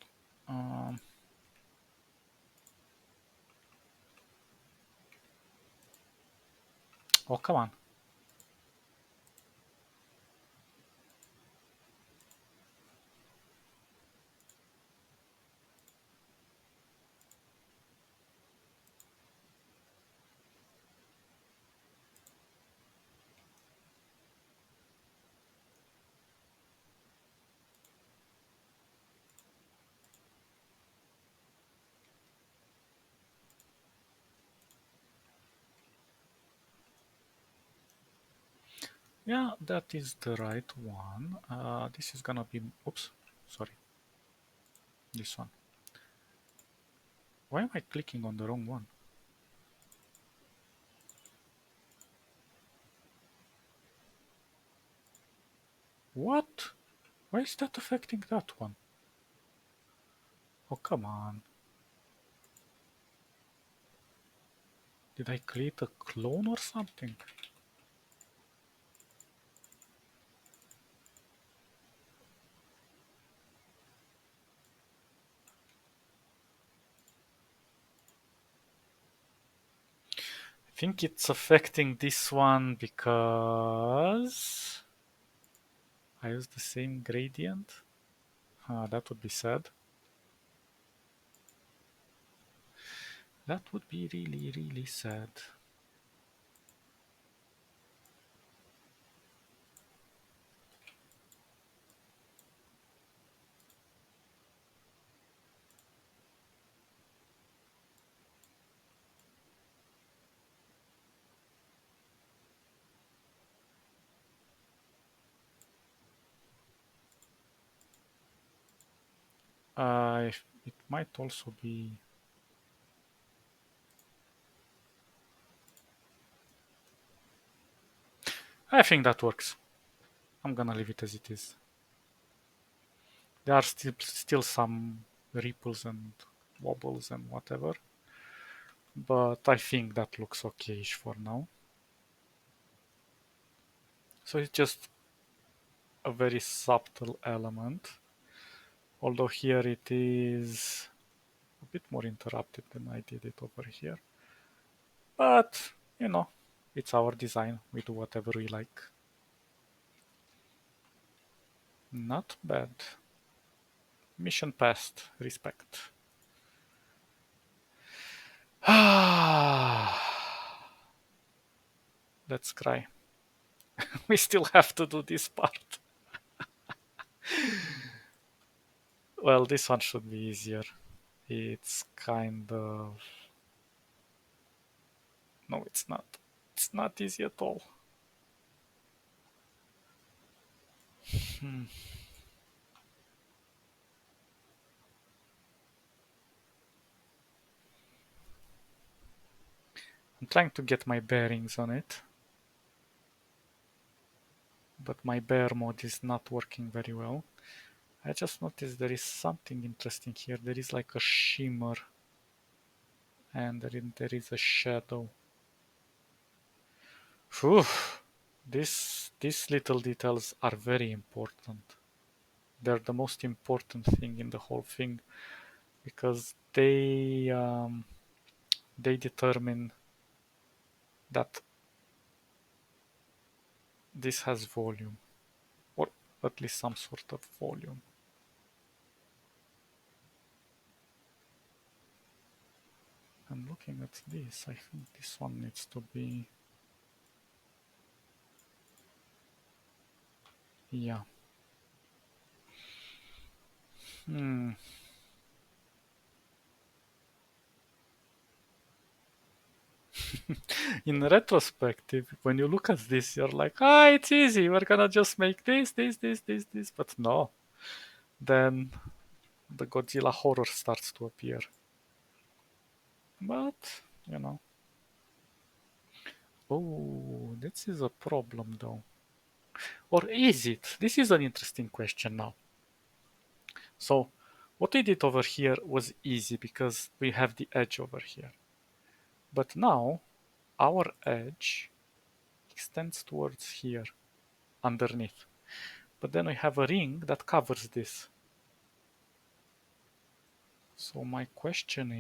Oh, come on. Yeah, that is the right one. This is gonna be... Oops, sorry. This one. Why am I clicking on the wrong one? What? Why is that affecting that one? Oh, come on. Did I create a clone or something? I think it's affecting this one because I use the same gradient. That would be sad. That would be really, really sad. It might also be... I think that works. I'm gonna leave it as it is. There are still some ripples and wobbles and whatever, but I think that looks okay-ish for now. So it's just a very subtle element, although here it is a bit more interrupted than I did it over here. But, you know, it's our design. We do whatever we like. Not bad. Mission passed. Respect. Let's cry. We still have to do this part. Well, this one should be easier. It's kind of... No, it's not. It's not easy at all. Hmm. I'm trying to get my bearings on it, but my bear mode is not working very well. I just noticed there is something interesting here. There is like a shimmer and there is a shadow. Phew. These little details are very important. They're the most important thing in the whole thing because they determine that this has volume, or at least some sort of volume. And looking at this, I think this one needs to be... Yeah. Hmm. In retrospective, when you look at this, you're like, it's easy. We're gonna just make this. But no. Then the Godzilla horror starts to appear. But, you know. Oh, this is a problem though. Or is it? This is an interesting question now. So, what we did over here was easy because we have the edge over here. But now, our edge extends towards here, underneath. But then we have a ring that covers this. So my question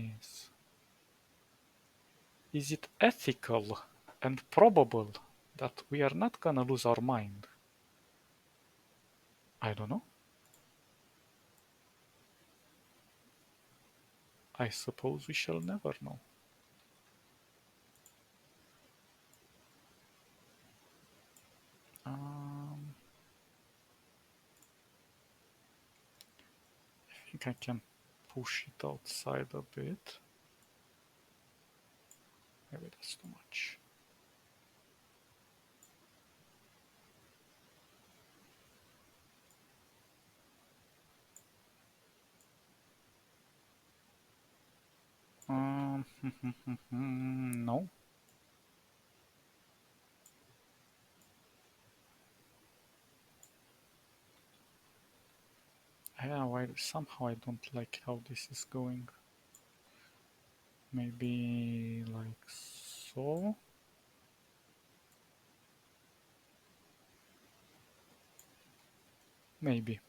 is it ethical and probable that we are not gonna lose our mind? I don't know. I suppose we shall never know. I think I can push it outside a bit. Maybe that's too much. No. Yeah, why somehow I don't like how this is going. Maybe like so. Maybe.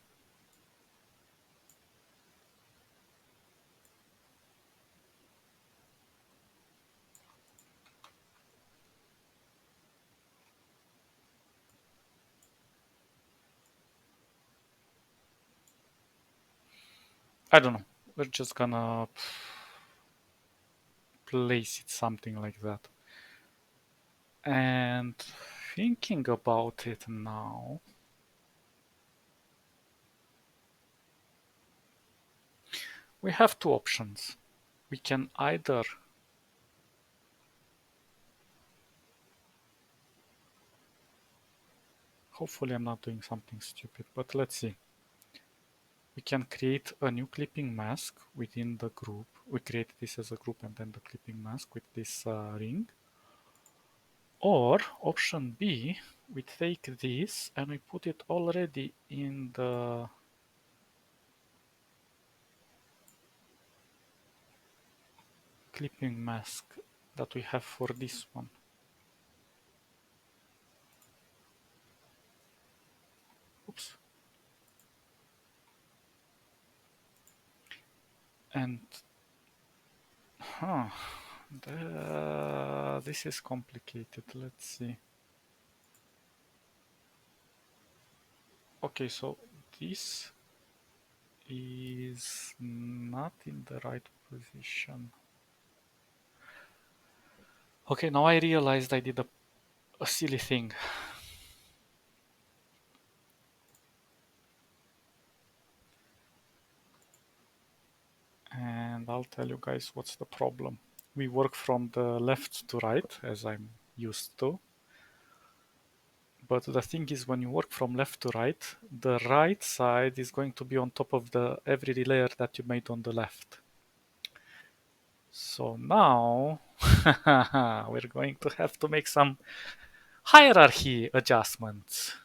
I don't know. We're just gonna place it something like that. And thinking about it now, we have two options. We can either hopefully I'm not doing something stupid, but let's see. we can create a new clipping mask within the group. We create this as a group and then the clipping mask with this ring. Or option B, we take this and we put it already in the clipping mask that we have for this one. Oops. And this is complicated. Let's see. Okay, so this is not in the right position. Okay, now I realized I did a silly thing. And I'll tell you guys what's the problem. We work from the left to right, as I'm used to. But the thing is, when you work from left to right, the right side is going to be on top of the every layer that you made on the left. So now we're going to have to make some hierarchy adjustments.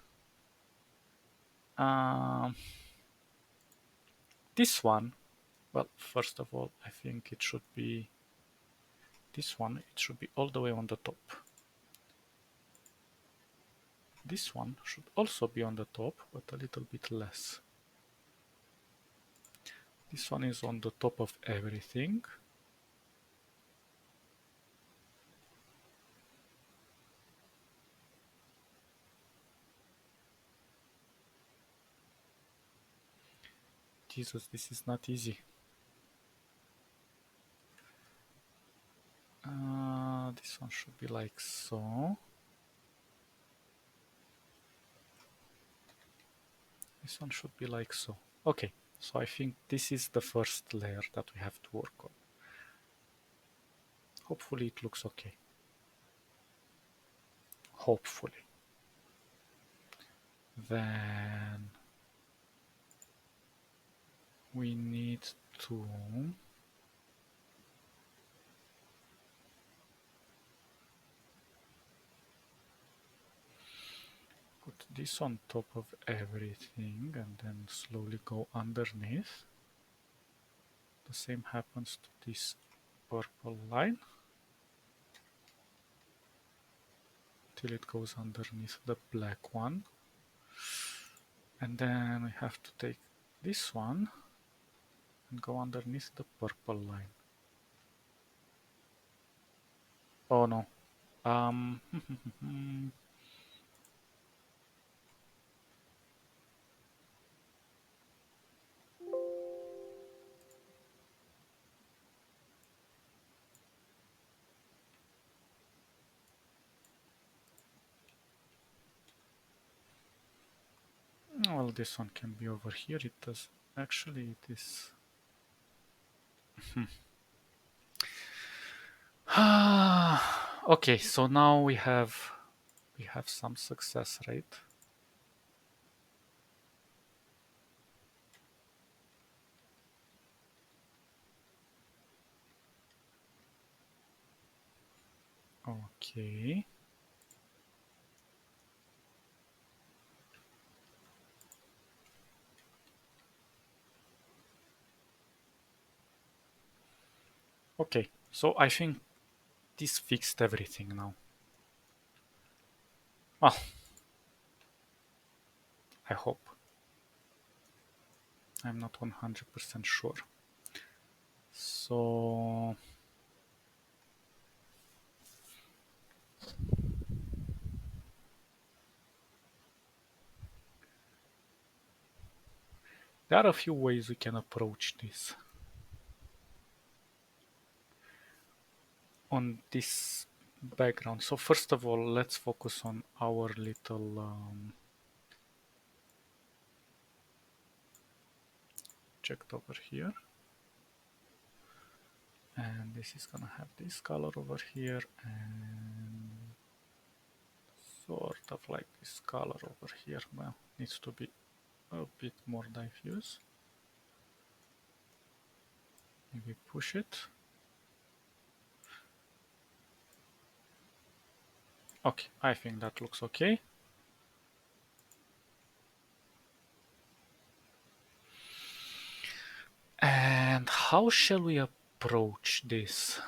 This one, well, first of all, I think it should be this one. It should be all the way on the top. This one should also be on the top, but a little bit less. This one is on the top of everything. Jesus, this is not easy. This one should be like so. This one should be like so. Okay, so I think this is the first layer that we have to work on. Hopefully it looks okay. Hopefully. Then we need to put this on top of everything and then slowly go underneath. The same happens to this purple line till it goes underneath the black one. And then we have to take this one and go underneath the purple line. Oh no. Well, this one can be over here. It does actually. It is. Okay, so now we have some success rate. Okay. Okay, so I think this fixed everything now. Well, I hope. I'm not 100% sure. So there are a few ways we can approach this. On this background. So first of all, let's focus on our little object over here. And this is gonna have this color over here and sort of like this color over here. Well, needs to be a bit more diffuse. Maybe push it. Okay, I think that looks okay. And how shall we approach this?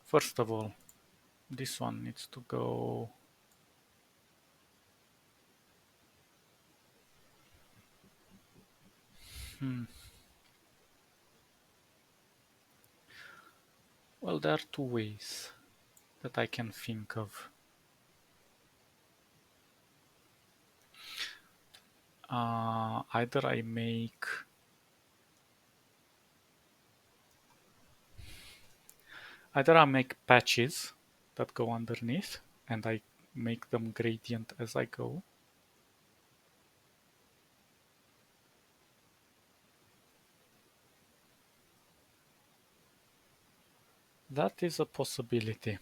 First of all, this one needs to go. Well, there are two ways that I can think of. Either I make patches that go underneath and I make them gradient as I go. That is a possibility.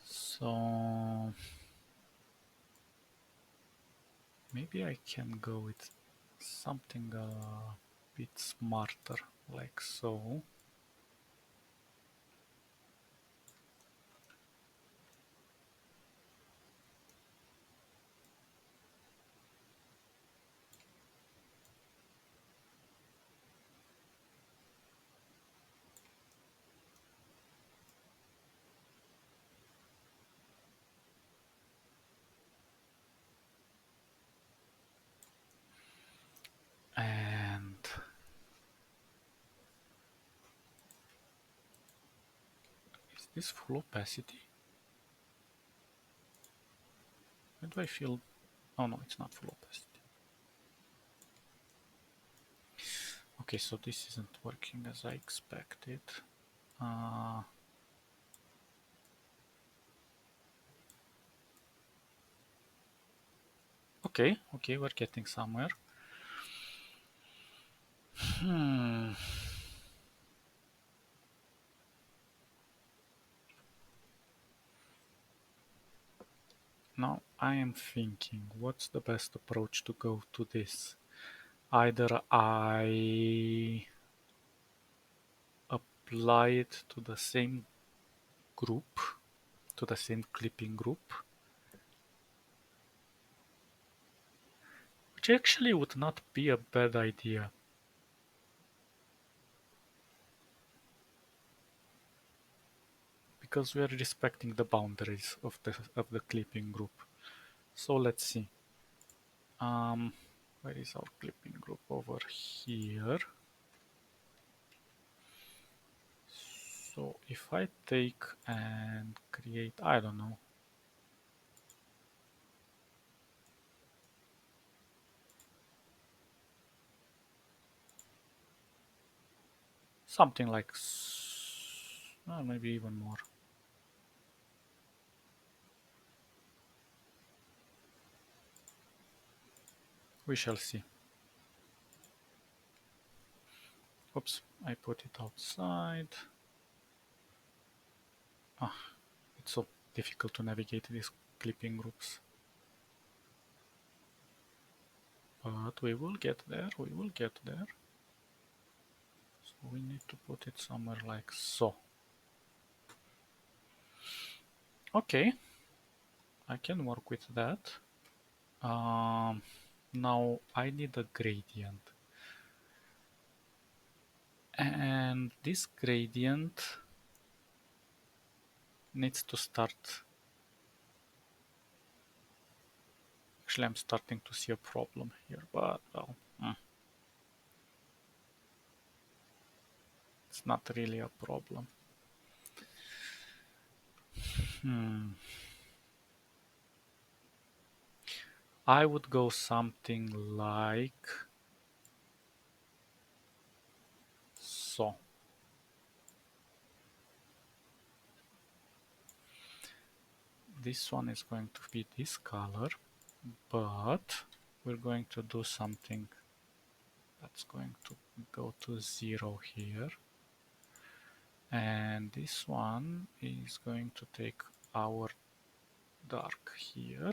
So maybe I can go with something a bit smarter, like so. And is this full opacity? Why do I feel... Oh no, it's not full opacity. Okay, so this isn't working as I expected. Okay, we're getting somewhere. Now I am thinking, what's the best approach to go to this? Either I apply it to the same group, to the same clipping group, which actually would not be a bad idea. Because we are respecting the boundaries of the clipping group. So let's see. Where is our clipping group? Over here. So if I take and create, I don't know, something like, maybe even more. We shall see. Oops, I put it outside. It's so difficult to navigate these clipping groups. But we will get there, So we need to put it somewhere like so. Okay, I can work with that. Now I need a gradient. And this gradient needs to start. Actually, I'm starting to see a problem here, but well, it's not really a problem. I would go something like so. This one is going to be this color, but we're going to do something that's going to go to 0 here. And this one is going to take our dark here.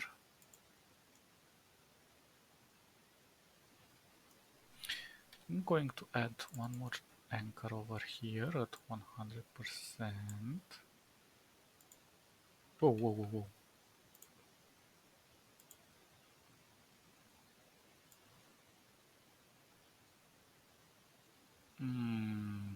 I'm going to add one more anchor over here at 100%. Whoa, whoa, whoa, whoa. Hmm.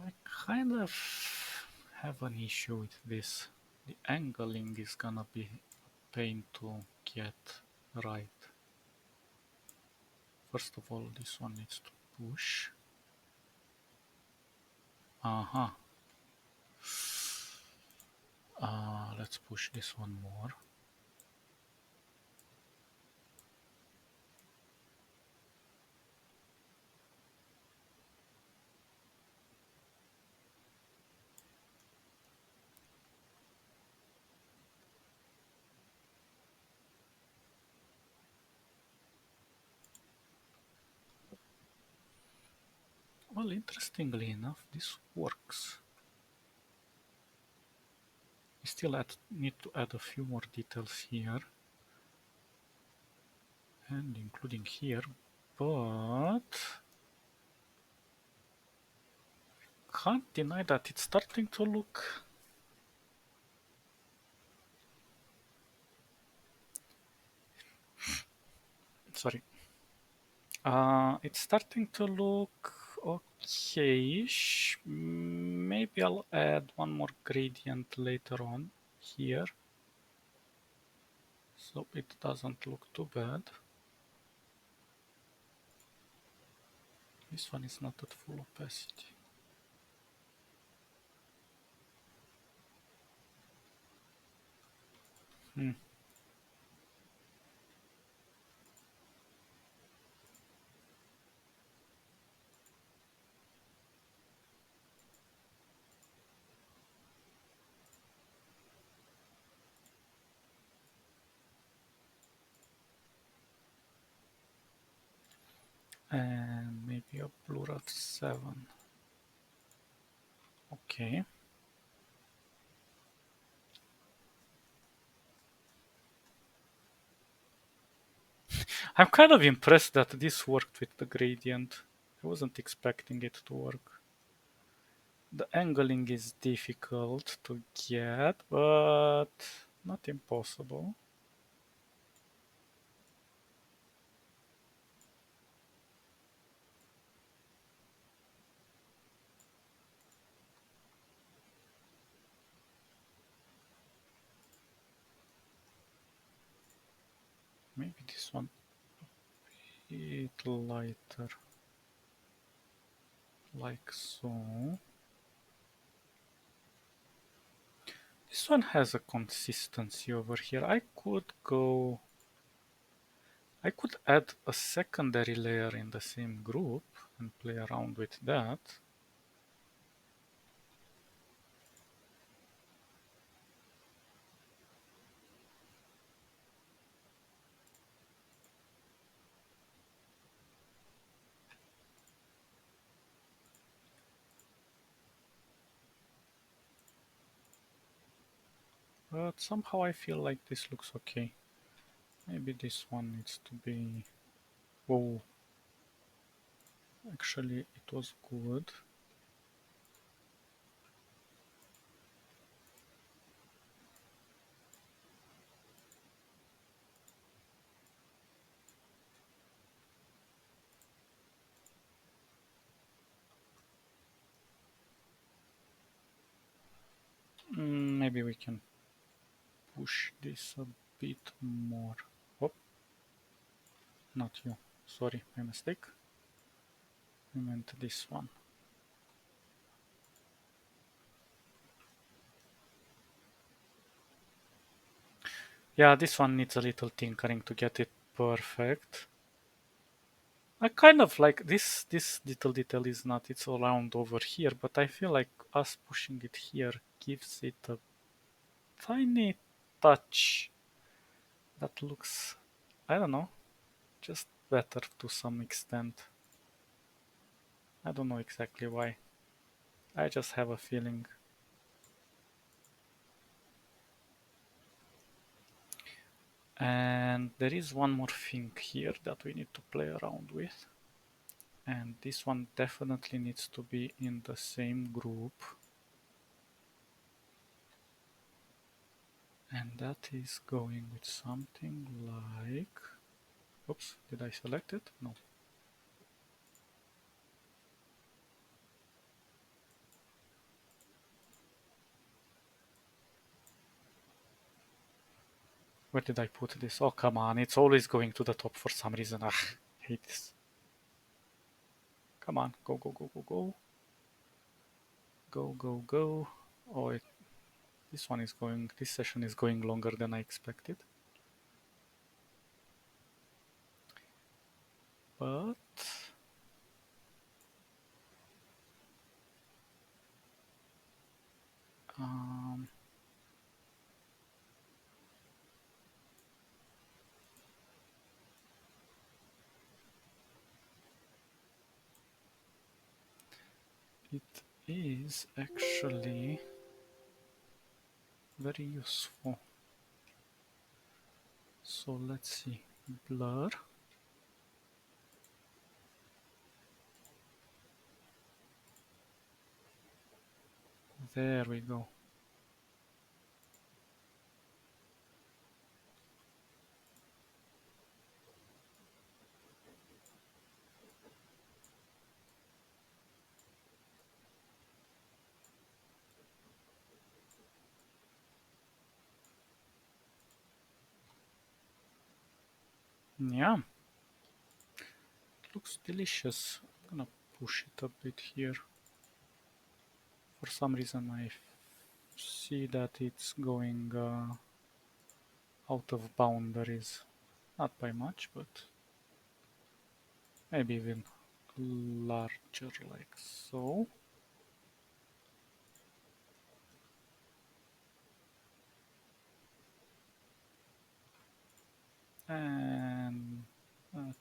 I kind of have an issue with this. The angling is gonna be a pain to get right. First of all, this one needs to push. Uh-huh. Let's push this one more. Well, interestingly enough, this works. We still need to add a few more details here, and including here, but can't deny that it's starting to look... Sorry. It's starting to look okay-ish. Maybe I'll add one more gradient later on here, so it doesn't look too bad. This one is not at full opacity. And maybe a blur of 7. Okay. I'm kind of impressed that this worked with the gradient. I wasn't expecting it to work. The angling is difficult to get, but not impossible. Maybe this one a bit lighter, like so. This one has a consistency over here. I could add a secondary layer in the same group and play around with that. But somehow I feel like this looks okay. Maybe this one needs to be... Whoa. Actually, it was good. Maybe we can push this a bit more. Oh, not you. Sorry, my mistake. I meant this one. Yeah, this one needs a little tinkering to get it perfect. I kind of like this little detail is not, it's around over here, but I feel like us pushing it here gives it a tiny touch That looks, I don't know, just better to some extent. I don't know exactly why. I just have a feeling. And there is one more thing here that we need to play around with. And this one definitely needs to be in the same group. And that is going with something like... Oops, did I select it? No. Where did I put this? Oh, come on. It's always going to the top for some reason. Ah, I hate this. Come on. Go, go, go, go, go. Go, go, go. Oh, this one is going... This session is going longer than I expected. But... it is actually very useful. So let's see. Blur. There we go. Yeah. It looks delicious. I'm gonna push it a bit here. For some reason I see that it's going out of boundaries. Not by much, but maybe even larger like so. And a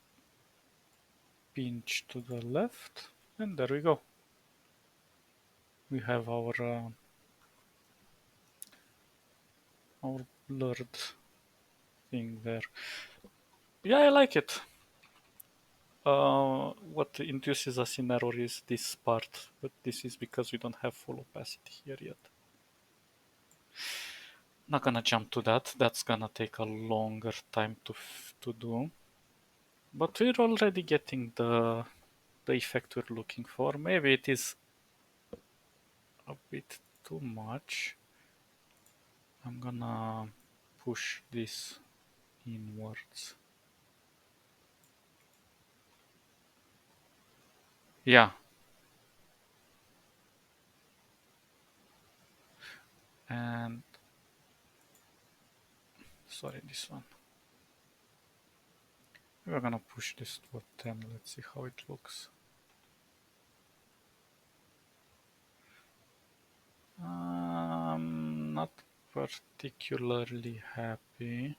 pinch to the left. And there we go. We have our blurred thing there. Yeah, I like it. What induces us in error is this part, but this is because we don't have full opacity here yet. Not gonna jump to that. That's gonna take a longer time to do. But we're already getting the effect we're looking for. Maybe it is a bit too much. I'm gonna push this inwards. Yeah. And sorry, this one. We're gonna push this to a 10. Let's see how it looks. Not particularly happy.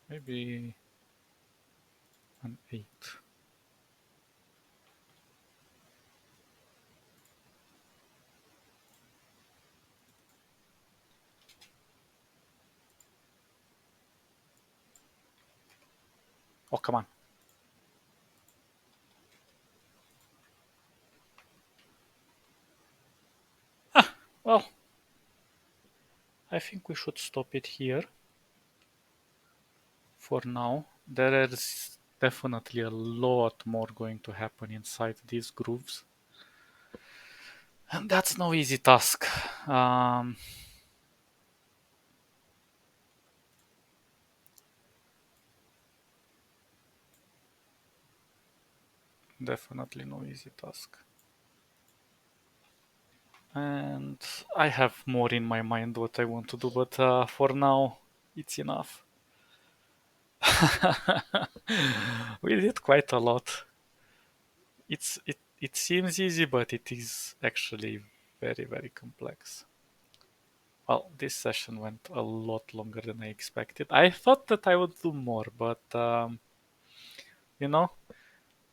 Maybe an 8. Oh, come on. Well, I think we should stop it here for now. There is definitely a lot more going to happen inside these grooves. And that's no easy task. Definitely no easy task. And I have more in my mind what I want to do, but for now, it's enough. We did quite a lot. It seems easy, but it is actually very, very complex. Well, this session went a lot longer than I expected. I thought that I would do more, but you know,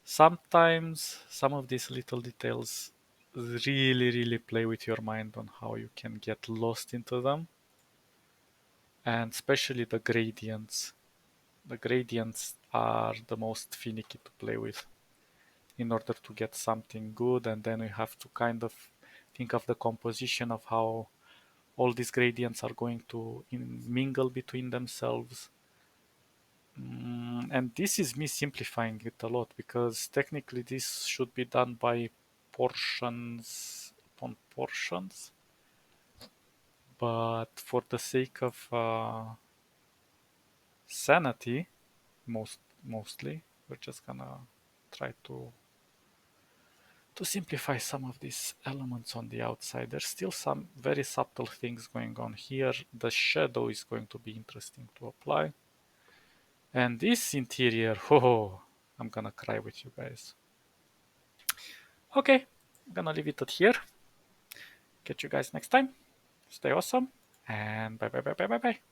sometimes some of these little details really play with your mind on how you can get lost into them, and especially the gradients. The gradients are the most finicky to play with in order to get something good, and then we have to kind of think of the composition of how all these gradients are going to mingle between themselves. And this is me simplifying it a lot, because technically this should be done by portions upon portions, but for the sake of sanity, mostly we're just gonna try to simplify some of these elements on the outside. There's still some very subtle things going on here. The shadow is going to be interesting to apply. And this interior, oh, I'm gonna cry with you guys. Okay, I'm gonna leave it at here. Catch you guys next time. Stay awesome, and bye bye bye bye bye bye.